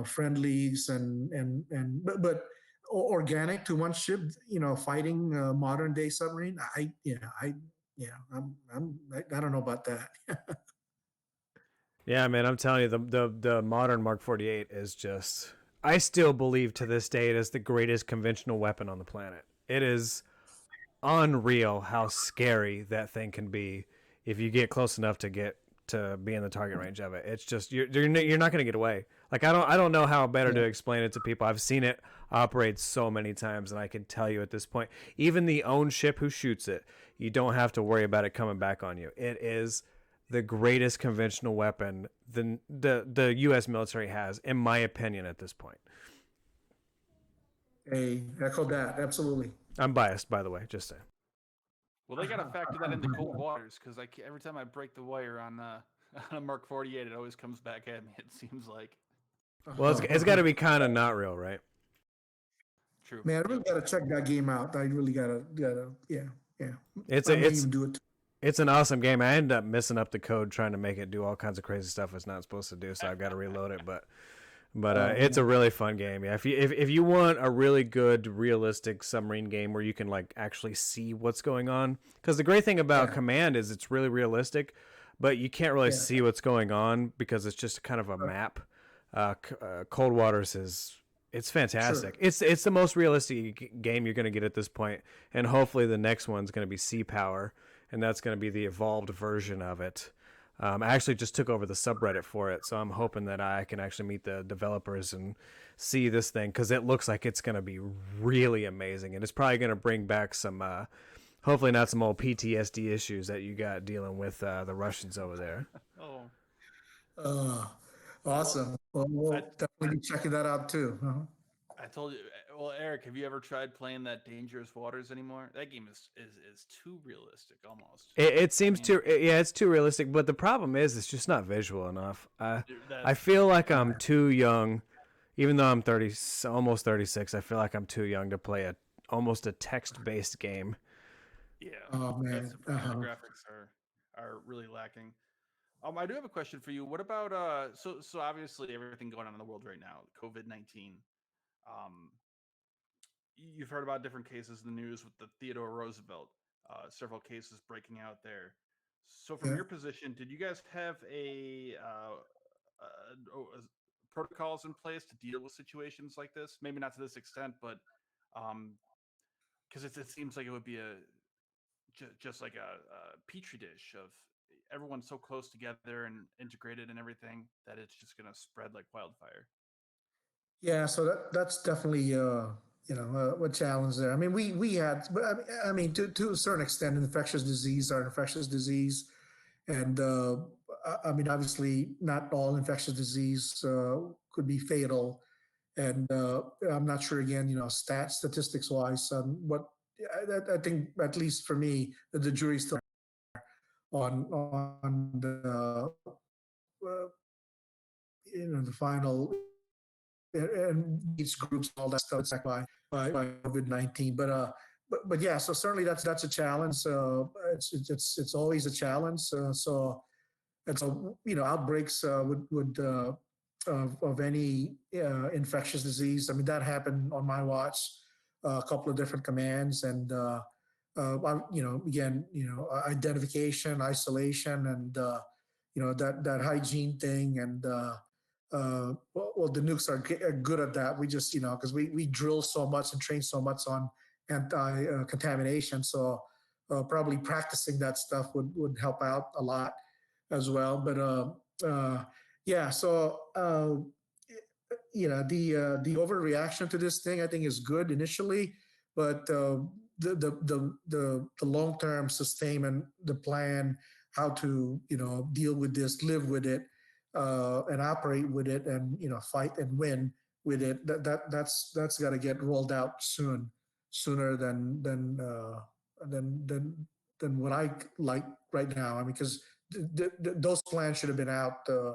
friendlies but organic to one ship, fighting a modern day submarine. I don't know about that. Yeah, man, I'm telling you, the modern Mark 48 is just. I still believe to this day it is the greatest conventional weapon on the planet. It is unreal how scary that thing can be if you get close enough to get to be in the target range of it. It's just you're not going to get away. Like I don't know how better to Yeah, explain it to people. I've seen it operate so many times, and I can tell you at this point, even the own ship who shoots it, you don't have to worry about it coming back on you. It is the greatest conventional weapon the U.S. military has, in my opinion, at this point. I echo that absolutely. I'm biased, by the way, just saying. Well, they got to factor that into cold waters because every time I break the wire on on a Mark 48, it always comes back at me. It seems like Well, it's got to be kind of not real, right? true. Man, I Yep. really gotta check that game out. I really gotta yeah, yeah. It's I a may it's even do it. it's an awesome game. I ended up messing up the code trying to make it do all kinds of crazy stuff it's not supposed to do, so I've got to reload it. But it's a Man. really fun game. Yeah, if you want a really good realistic submarine game where you can like actually see what's going on, because the great thing about Yeah, Command is it's really realistic, but you can't really yeah, see what's going on because it's just kind of a map. Cold Waters is it's fantastic. sure. It's the most realistic game you're going to get at this point, and hopefully the next one's going to be Sea Power, and that's going to be the evolved version of it. I actually just took over the subreddit for it, so I'm hoping that I can actually meet the developers and see this thing because it looks like it's going to be really amazing, and it's probably going to bring back some, hopefully not some old PTSD issues that you got dealing with the Russians over there. Oh, Uh, well, awesome. Well, I we'll definitely be checking that out too. I told you. Well, Eric, have you ever tried playing that Dangerous Waters anymore? That game is too realistic, almost. It I seems mean, too, yeah, it's too realistic, but the problem is it's just not visual enough. I that's feel like Huh. I'm too young, even though I'm 30, almost 36. I feel like I'm too young to play a almost a text based game. yeah. Oh That's man. the problem. The graphics are really lacking. I do have a question for you. What about so obviously everything going on in the world right now, COVID-19. Um, you've heard about different cases in the news with the Theodore Roosevelt, several cases breaking out there. So, from Yeah. your position, did you guys have protocols in place to deal with situations like this? Maybe not to this extent, but because it seems like it would be just like a petri dish of everyone's so close together and integrated and everything that it's just going to spread like wildfire. Yeah, so that's definitely a challenge there. I mean, we had, but I mean to a certain extent, infectious disease are infectious disease, and I mean obviously not all infectious disease could be fatal, and I'm not sure again, statistics wise, what I think at least for me, the jury's still on the the final and these groups and all that stuff attacked by COVID-19. But yeah, so certainly that's a challenge. It's always a challenge. So outbreaks of any infectious disease. I mean that happened on my watch, a couple of different commands, and again, identification, isolation, and that hygiene thing, and well, the nukes are good at that. We just, because we drill so much and train so much on anti contamination. So probably practicing that stuff would help out a lot as well. But yeah, so the overreaction to this thing I think is good initially, but the long term sustainment, the plan, how to deal with this, live with it, and operate with it, and fight and win with it. That's got to get rolled out sooner than what I like right now. I mean, because those plans should have been out. Uh,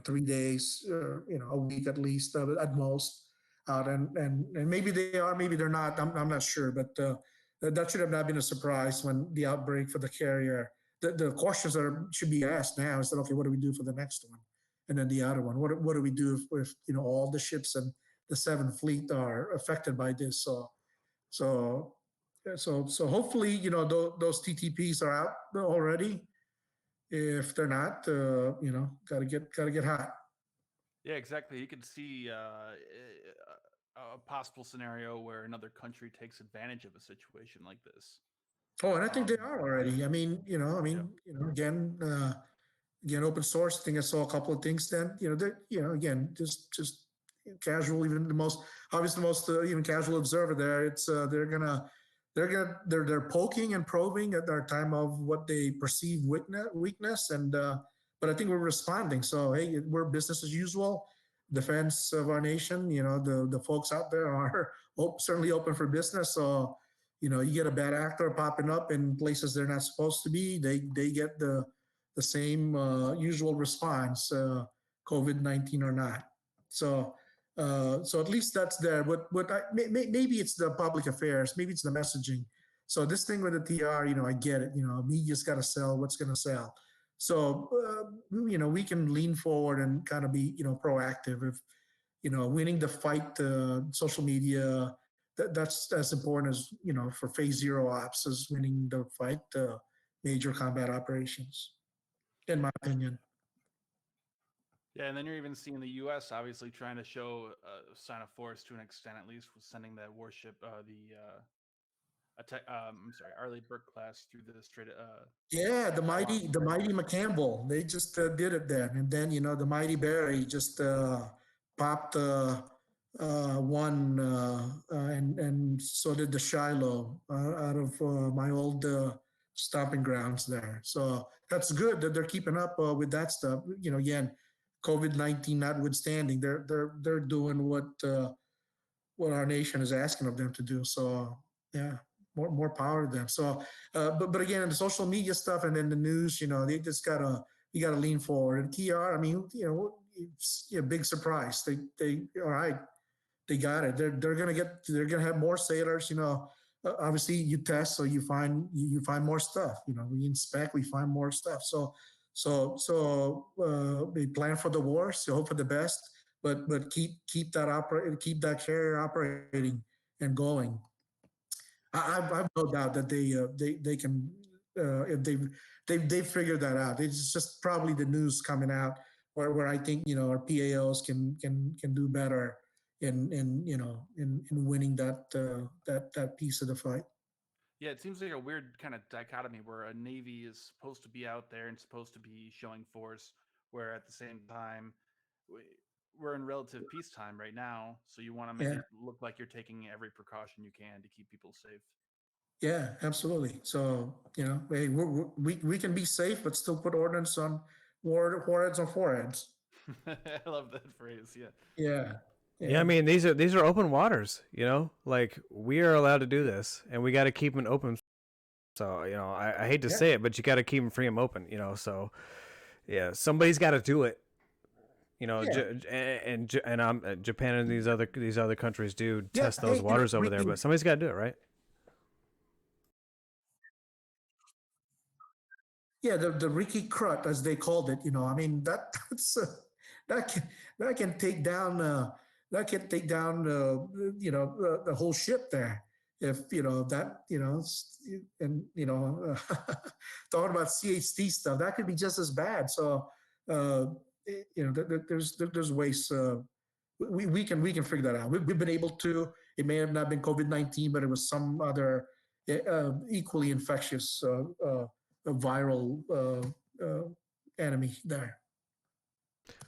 3 days, a week at least, at most, out, and maybe they are, maybe they're not. I'm not sure, but that should have not been a surprise when the outbreak for the carrier. The questions that should be asked now is that, okay, what do we do for the next one, and then the other one? What do we do if all the ships and the Seventh Fleet are affected by this? So so hopefully those TTPs are out already. If they're not, gotta get hot. Yeah, exactly. You could see a possible scenario where another country takes advantage of a situation like this. Oh, and I think they Um, are already. I mean, yeah, again, open source. I think I saw a couple of things. Then they're again just casual. Even the most obviously the most even casual observer there. It's they're poking and probing at our time of what they perceive weakness, and but I think we're responding. So hey, we're business as usual. Defense of our nation. The folks out there are certainly open for business. So you get a bad actor popping up in places they're not supposed to be. They get the same usual response, COVID-19 or not. So so at least that's there. Maybe it's the public affairs, maybe it's the messaging. So this thing with the TR, I get it. Media's got to sell what's going to sell. So we can lean forward and kind of be proactive. If winning the fight, social media, that's as important as for phase zero ops as winning the fight, major combat operations, in my opinion. yeah, and then you're even seeing the U.S. obviously trying to show a sign of force to an extent, at least with sending that warship, I'm sorry, Arleigh Burke class through the Strait Yeah, Taiwan the Strait. mighty McCampbell. They just did it then, and then the mighty Barry just popped one, and so did the Shiloh out of my old stomping grounds there. So that's good that they're keeping up with that stuff. Again, COVID-19 notwithstanding, they're doing what our nation is asking of them to do. So yeah, more power to them. So, but again, the social media stuff and then the news, they just gotta you gotta lean forward. And Kiar, I mean, it's a big surprise. They all right, they got it. They're gonna have more sailors. Obviously you test, so you find more stuff. We inspect, we find more stuff. So we plan for the worst, so hope for the best, but keep that carrier operating and going. I've no doubt that they can if they figured that out. It's just probably the news coming out where I think our PAOs can do better in winning that piece of the fight. Yeah, it seems like a weird kind of dichotomy where a navy is supposed to be out there and supposed to be showing force, where at the same time we- we're in relative peacetime right now. So you want to make Yeah, it look like you're taking every precaution you can to keep people safe. yeah, absolutely. So hey, we can be safe, but still put ordnance on warheads on foreheads. I love that phrase. Yeah. Yeah, Yeah, I yeah, mean these are open waters, like we are allowed to do this, and we got to keep them open. So I hate to yeah, say it, but you got to keep them free and open. So yeah, somebody's got to do it. yeah, Japan and these other countries do yeah. test those Hey, waters over there, Ricky, but somebody's got to do it, right? yeah, the Ricky Crut, as they called it. I mean that can that can take down the whole ship there. If that and talking about CHT stuff, that could be just as bad. So uh, there's ways. We can figure that out. We've been able to. It may have not been COVID-19, but it was some other equally infectious viral enemy there.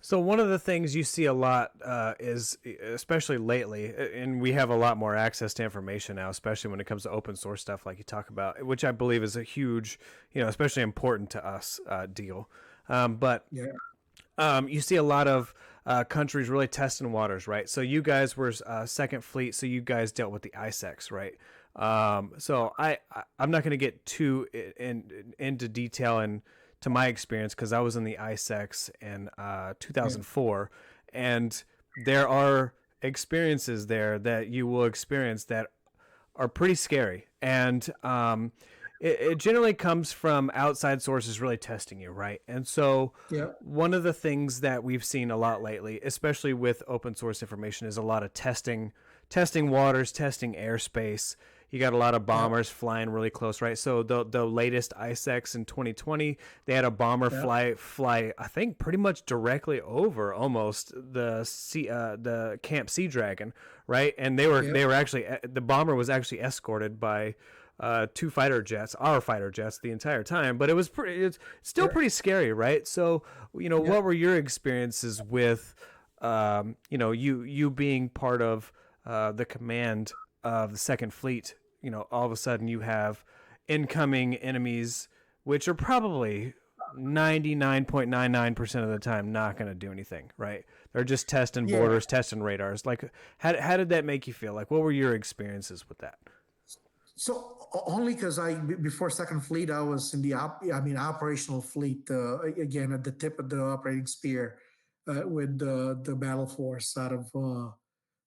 So one of the things you see a lot is, especially lately, and we have a lot more access to information now, especially when it comes to open source stuff, like you talk about, which I believe is a huge, especially important to us deal. But Yeah, you see a lot of countries really testing waters, right? So you guys were Second Fleet, so you guys dealt with the ISEX, right? So I'm not going to get too into detail and to my experience because I was in the ISEX in yeah, 2004, and there are experiences there that you will experience that are pretty scary, and it generally comes from outside sources really testing you, right? And so yeah, one of the things that we've seen a lot lately, especially with open source information, is a lot of testing waters, testing airspace. You got a lot of yeah, bombers flying really close, right? So the latest ISEX in 2020, they had a bomber yeah, fly I think pretty much directly over almost the Camp Sea Dragon, right? And they were yeah, they were actually the bomber was actually escorted by two fighter jets, our fighter jets, the entire time. But it's still yeah, pretty scary, right? So yeah. what were your experiences with you being part of the command of the Second Fleet? All of a sudden you have incoming enemies, which are probably 99.99% of the time not going to do anything, right? They're just testing Yeah. borders, testing radars. Like, how did that make you feel? Like, what were your experiences with that? So only because before Second Fleet, I was in operational fleet again at the tip of the operating spear with the battle force out of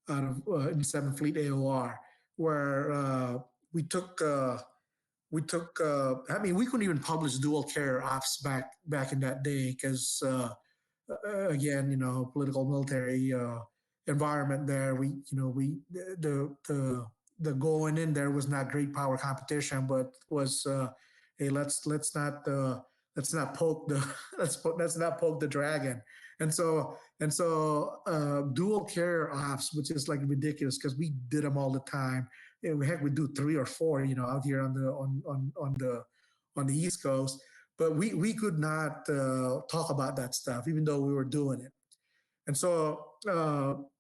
in Seventh Fleet AOR, where we couldn't even publish dual carrier ops back in that day because again, political military environment there. The going in there was not great power competition, but was hey, let's not poke the let's not poke the dragon. And so dual carrier ops, which is like ridiculous because we did them all the time. heck, we do 3 or 4, out here on the East Coast. But we could not talk about that stuff, even though we were doing it. And so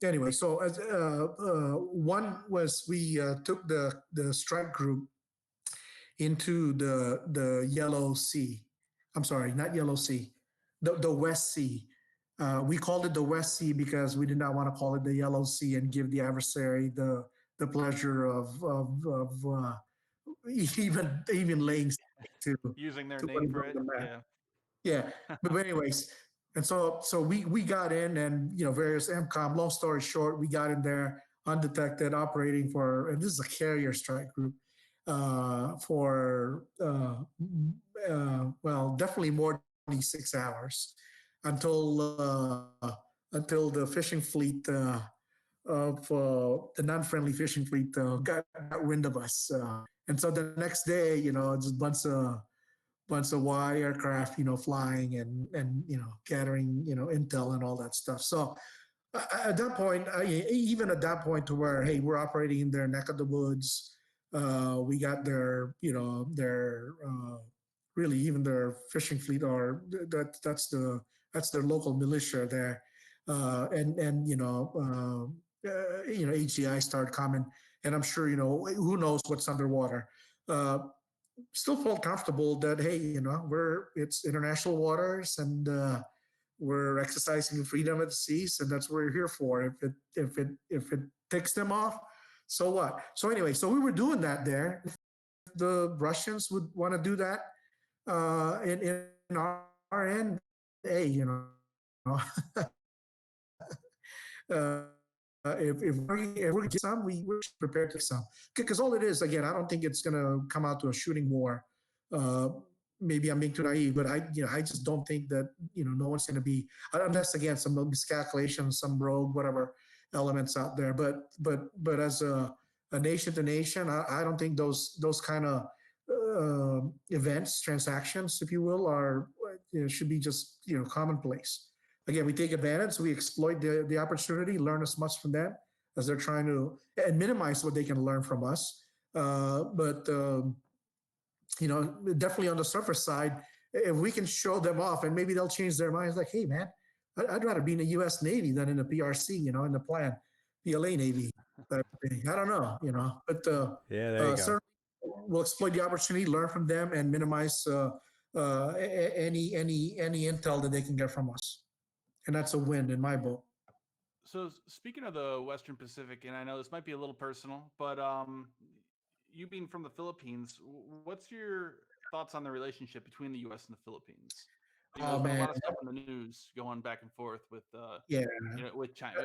anyway, so as one was we took the strike group into the Yellow Sea. I'm sorry, not Yellow Sea, the West Sea. We called it the West Sea because we did not want to call it the Yellow Sea and give the adversary the pleasure of even laying to Using their to put name it for on it. the map. Yeah. Yeah, but anyways, and so we got in, and various MCOM. Long story short, we got in there undetected, operating for, and this is a carrier strike group for well, definitely more than 6 hours until the fishing fleet of the non-friendly fishing fleet got wind of us, and so the next day, just bunch of Y aircraft, flying and gathering, intel and all that stuff. So at that point, even at that point, to where, hey, we're operating in their neck of the woods, we got their really even their fishing fleet, or that's their local militia there, and HCI started coming, and I'm sure who knows what's underwater. Uh, Still felt comfortable that, hey, it's international waters, and we're exercising freedom at the seas, and that's what we're here for. If it ticks them off, so what? So anyway, so we were doing that there. The Russians would want to do that in our end, hey, if we're going to get some, we're prepared to take some. Because all it is, again, I don't think it's going to come out to a shooting war. Uh, Maybe I'm being too naive, but I just don't think that no one's going to be, unless again some miscalculation, some rogue whatever elements out there. But as a nation to nation, I don't think those kind of events, transactions, if you will, are should be just commonplace. Again, we take advantage, we exploit the opportunity, learn as much from them as they're trying to, and minimize what they can learn from us. But definitely on the surface side, if we can show them off, and maybe they'll change their minds, like, hey, man, I'd rather be in the U.S. Navy than in the PRC, in the PLA Navy. I don't know, but Yeah, there you go. certainly we'll exploit the opportunity, learn from them, and minimize any intel that they can get from us, and that's a win in my book. So speaking of the Western Pacific, and I know this might be a little personal, but you being from the Philippines, what's your thoughts on the relationship between the U.S. and the Philippines? Oh There's been a man, lot of stuff in the news going back and forth with yeah. with China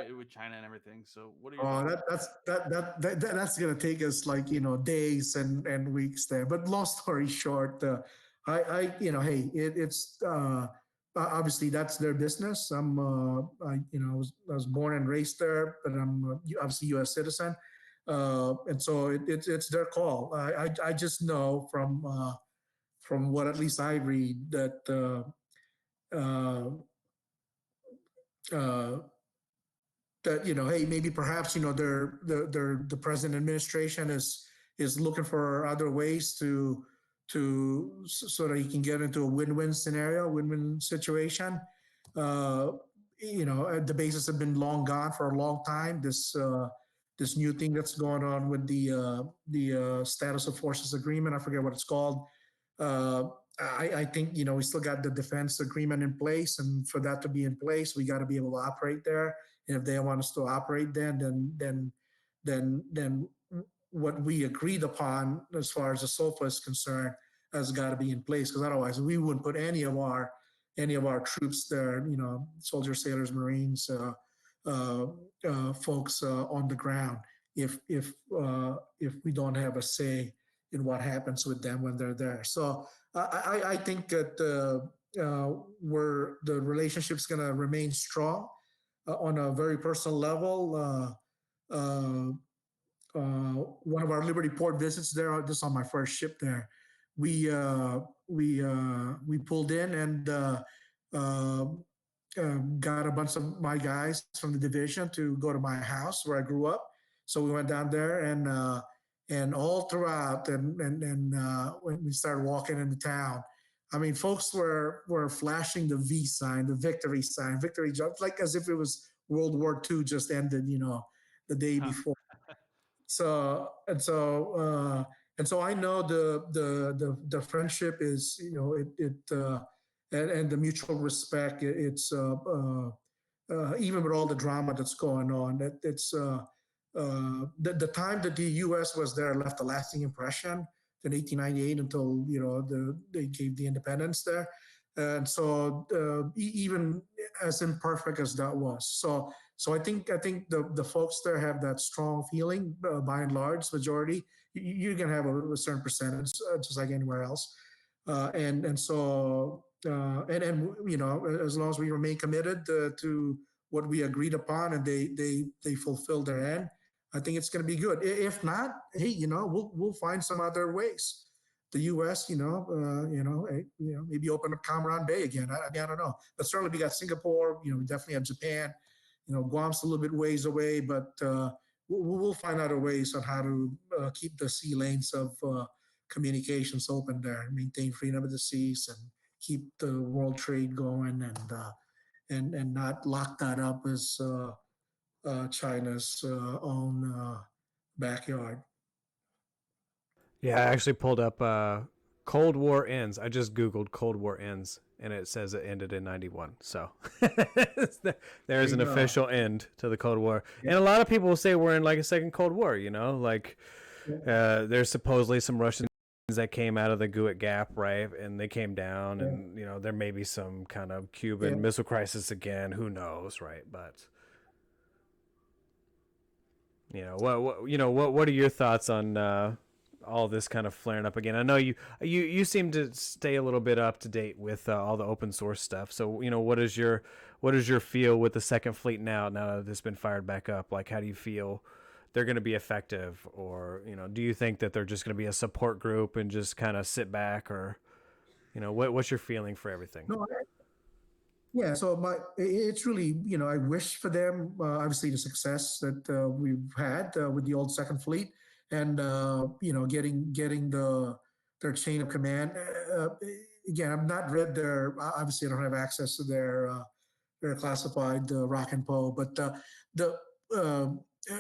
and everything. So what are your Oh, thoughts on that that? that's gonna take us like days and weeks there. But long story short, I hey, it's obviously that's their business. I was born and raised there, but I'm obviously U.S. citizen, and so it's their call. I just know from what at least I read that uh, uh, hey, maybe perhaps the present administration is looking for other ways so that he can get into a win-win scenario, win-win situation. uh the bases have been long gone for a long time. This new thing that's going on with the status of forces agreement, I forget what it's called. uh, I think we still got the defense agreement in place, and for that to be in place, we got to be able to operate there. And if they want us to operate, then what we agreed upon as far as the SOFA is concerned has got to be in place. Because otherwise, we wouldn't put any of our troops there. Soldiers, sailors, Marines, uh, folks on the ground if we don't have a say in what happens with them when they're there. So I think that where the relationship's going to remain strong on a very personal level. One of our Liberty Port visits there, just on my first ship there, we pulled in and uh, got a bunch of my guys from the division to go to my house where I grew up. So we went down there and all throughout, and when we started walking into town, I mean, folks were flashing the V sign, the victory sign, victory jump, like as if it was World War II just ended, the day Huh. before. So I know the friendship is, and the mutual respect. It's even with all the drama that's going on, the time that the U.S. was there left a lasting impression in 1898 until they gave the independence there, and so even as imperfect as that was, so I think the folks there have that strong feeling, by and large, majority. You're gonna have a certain percentage, just like anywhere else, and as long as we remain committed to what we agreed upon, and they fulfill their end, I think it's going to be good. If not, hey, we'll find some other ways. The U.S., maybe open up Cameron Bay again. I don't know, but certainly we got Singapore. We definitely have Japan. Guam's a little bit ways away, but we'll find other ways on how to keep the sea lanes of communications open there, maintain freedom of the seas, and keep the world trade going, and not lock that up as China's own backyard. Yeah, I actually pulled up Cold War ends. I just Googled Cold War ends and it says it ended in 91. So There there's you an go. official end to the Cold War. Yeah, And a lot of people will say we're in like a second Cold War, like yeah, there's supposedly some Russians that came out of the Guet Gap, right? And they came down, yeah, and there may be some kind of yeah. Cuban Missile Crisis again. Who knows, right? But what are your thoughts on all this kind of flaring up again? I know you seem to stay a little bit up to date with all the open source stuff. So what is your feel with the Second Fleet now that it's been fired back up? Like, how do you feel they're going to be effective, or do you think that they're just going to be a support group and just kind of sit back, or what's your feeling for everything? No, yeah. So it's really, I wish for them, obviously, the success that we've had with the old Second Fleet, and getting their chain of command. Again, I've not read their. Obviously, I don't have access to their classified rock and poll, but the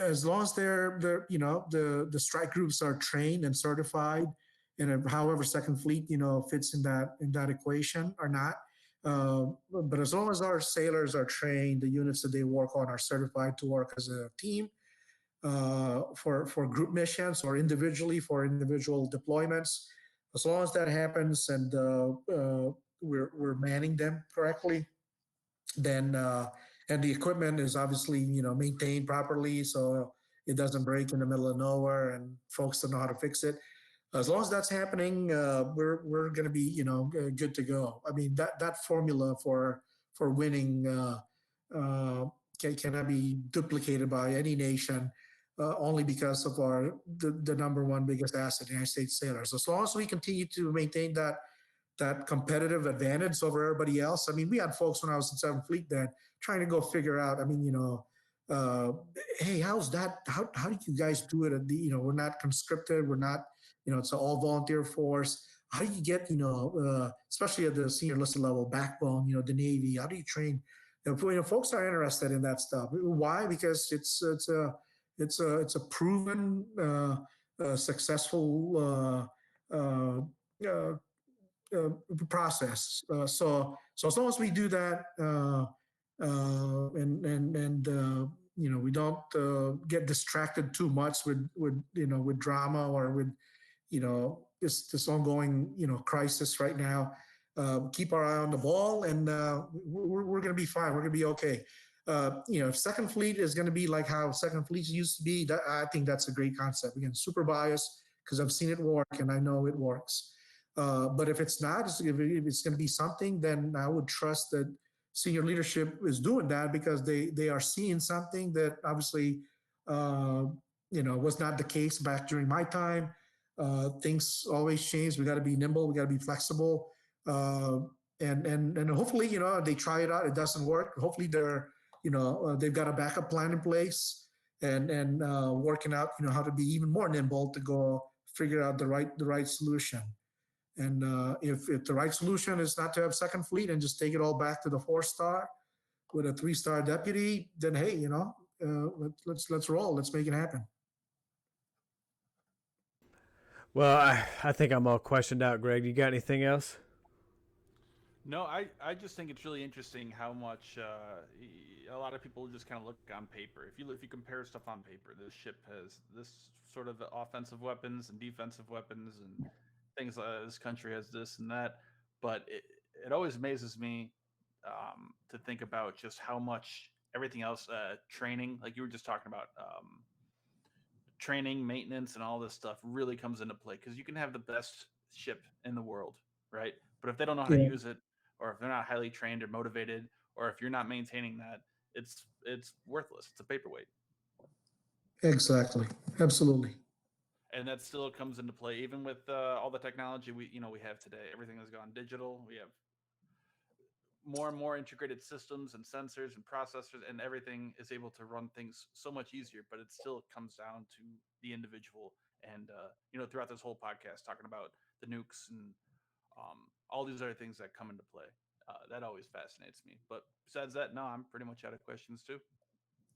as long as they're the strike groups are trained and certified, and however Second Fleet fits in that equation or not. But as long as our sailors are trained, the units that they work on are certified to work as a team, for group missions or individually for individual deployments. As long as that happens, and we're manning them correctly, then and the equipment is obviously maintained properly, so it doesn't break in the middle of nowhere, and folks don't know how to fix it. As long as that's happening, we're going to be good to go. I mean, that formula for winning cannot be duplicated by any nation, only because of the number one biggest asset, the United States sailors. As long as we continue to maintain that competitive advantage over everybody else. I mean, we had folks when I was in Seventh Fleet then trying to go figure out. I mean, uh, hey, how's that? How do you guys do it? We're not conscripted. We're not. It's an all volunteer force. How do you get, especially at the senior listed level, backbone? The Navy. How do you train? Folks are interested in that stuff. Why? Because it's a proven successful uh, process. So as long as we do that, and we don't get distracted too much with drama, or with this ongoing crisis right now. Keep our eye on the ball, and we're going to be fine. We're going to be okay. If Second Fleet is going to be like how Second Fleet used to be, I think that's a great concept. Again, super biased because I've seen it work and I know it works. But if it's not, if it's going to be something, then I would trust that senior leadership is doing that because they are seeing something that obviously uh, was not the case back during my time. Things always change. We got to be nimble. We got to be flexible. Uh, and hopefully, they try it out. It doesn't work. Hopefully, they've got a backup plan in place. and working out, how to be even more nimble to go figure out the right solution. And if the right solution is not to have second fleet and just take it all back to the 4 star with a 3 star deputy, then hey, let's roll. Let's make it happen. Well, I think I'm all questioned out, Greg. You got anything else? No, I just think it's really interesting how much a lot of people just kind of look on paper. If you compare stuff on paper, this ship has this sort of offensive weapons and defensive weapons and things. This country has this and that, but it always amazes me to think about just how much everything else, training, like you were just talking about, training, maintenance, and all this stuff really comes into play because you can have the best ship in the world, right? But if they don't know how to Yeah, use it, or if they're not highly trained or motivated, or if you're not maintaining that, it's worthless. It's a paperweight, exactly. Absolutely. and that still comes into play even with all the technology we have today. Everything has gone digital. We have more and more integrated systems and sensors and processors, and everything is able to run things so much easier, but it still comes down to the individual. And throughout this whole podcast talking about the nukes and all these other things that come into play, that always fascinates me. But besides that, no, I'm pretty much out of questions too.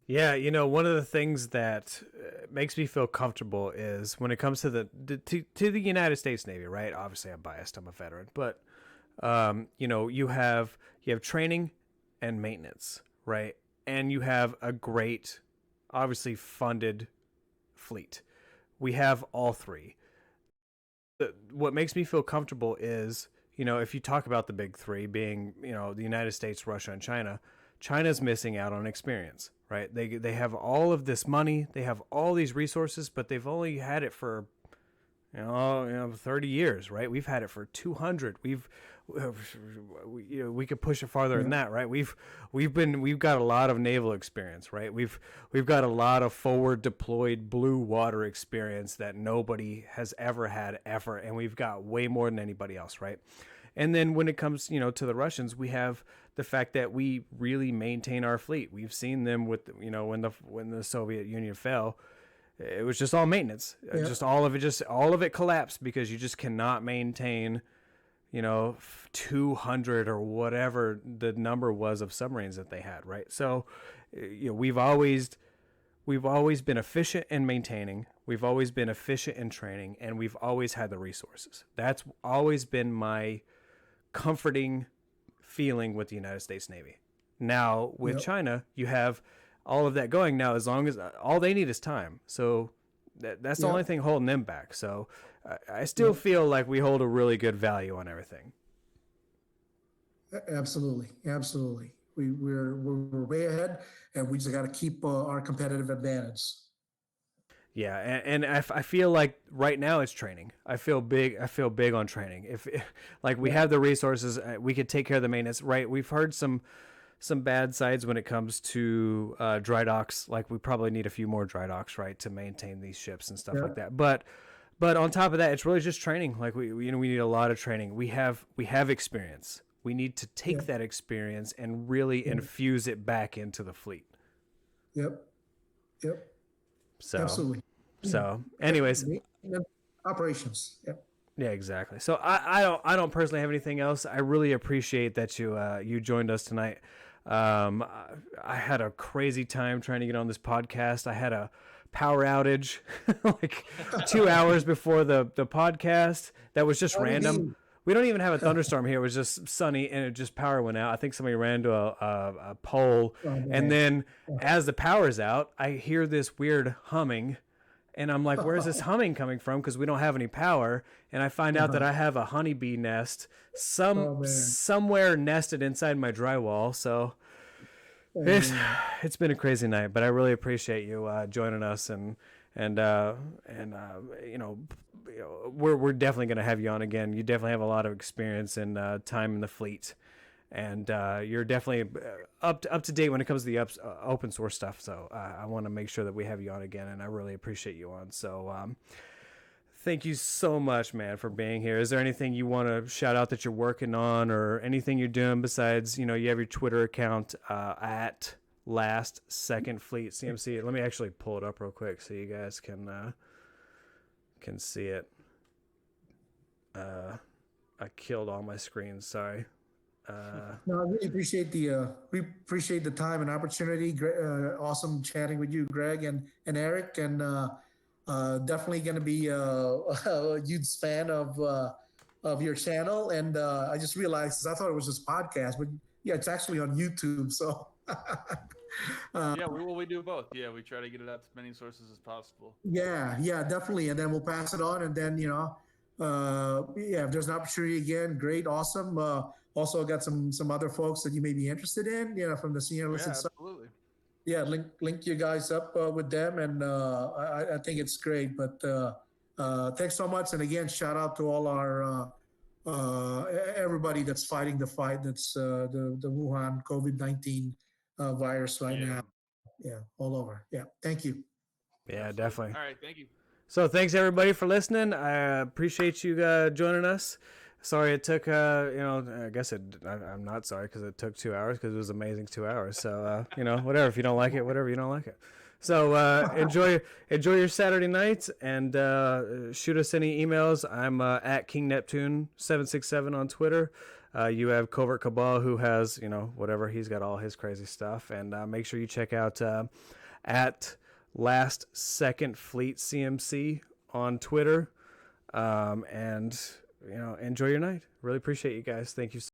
Yeah, one of the things that makes me feel comfortable is when it comes to the United States Navy, right? Obviously, I'm biased. I'm a veteran, but you have training and maintenance, right? And you have a great, obviously funded fleet. We have all three. What makes me feel comfortable is, if you talk about the big three being, the United States, Russia, and China, China's missing out on experience, right? They have all of this money, they have all these resources, but they've only had it for 30 years, right? We've had it for 200. We could push it farther than that, right? We've got a lot of naval experience, right? We've got a lot of forward deployed blue water experience that nobody has ever had ever, and we've got way more than anybody else, right? And then when it comes, to the Russians, we have the fact that we really maintain our fleet. We've seen them with, when the Soviet Union fell, it was just all maintenance. Yeah. Just all of it collapsed because you just cannot maintain, 200 or whatever the number was of submarines that they had, right? So, we've always been efficient in maintaining. We've always been efficient in training, and we've always had the resources. That's always been my comforting feeling with the United States Navy. Now with Yep. China, you have all of that going now. As long as all they need is time, so that's the Yep. only thing holding them back. So I still feel like we hold a really good value on everything. Absolutely. Absolutely. We're way ahead, and we just got to keep our competitive advantage. Yeah, and I feel like right now it's training. I feel big. I feel big on training. If like we have the resources, we could take care of the maintenance. Right? We've heard some bad sides when it comes to dry docks. Like we probably need a few more dry docks, right, to maintain these ships and stuff Yeah. like that. But on top of that, it's really just training. Like we need a lot of training. We have experience. We need to take Yeah. that experience and really infuse it back into the fleet. Yep. Yep. So Absolutely. so anyways, Maintenance, operations. Yep. yeah, exactly. So I don't personally have anything else. I really appreciate that you joined us tonight. I had a crazy time trying to get on this podcast. I had a power outage like 2 hours before the podcast. That was just How did random. you- We don't even have a thunderstorm here. It was just sunny and it just power went out. I think somebody ran to a pole, Oh, man. and then as the power's out, I hear this weird humming. And I'm like, where's this humming coming from? Because we don't have any power. And I find out that I have a honeybee nest Oh, man. somewhere nested inside my drywall. So Oh, it's man. it's been a crazy night. But I really appreciate you joining us, and we're definitely gonna have you on again. You definitely have a lot of experience and time in the fleet. And you're definitely up to date when it comes to the open source stuff. So I want to make sure that we have you on again, and I really appreciate you on. So thank you so much, man, for being here. Is there anything you want to shout out that you're working on, or anything you're doing besides, you have your Twitter account at Last Second Fleet CMC. Let me actually pull it up real quick so you guys can see it. I killed all my screens. Sorry. No, I really appreciate the time and opportunity. Awesome chatting with you, Greg and Eric, and definitely going to be a huge fan of your channel. And I just realized, 'cause I thought it was just podcast, but yeah, it's actually on YouTube. So Yeah, we do both. Yeah, we try to get it out to as many sources as possible. yeah, definitely. And then we'll pass it on, and then yeah, if there's an opportunity again, great, awesome. Also got some other folks that you may be interested in, from the senior Yeah, listed side. absolutely. Yeah, link you guys up with them, and I think it's great. But thanks so much, and again, shout out to all our everybody that's fighting the fight. That's the Wuhan COVID-19 virus right now. Yeah, all over. Yeah, thank you. Yeah, Absolutely. definitely. All right, thank you. So thanks everybody for listening. I appreciate you joining us. Sorry it took, I guess I'm not sorry because it took 2 hours because it was amazing 2 hours. So, whatever. If you don't like it, whatever. You don't like it. So enjoy your Saturday night and shoot us any emails. I'm at King Neptune 767 on Twitter. You have Covert Cabal who has, whatever. He's got all his crazy stuff. And make sure you check out at Last Second Fleet CMC on Twitter. And enjoy your night. Really appreciate you guys. Thank you so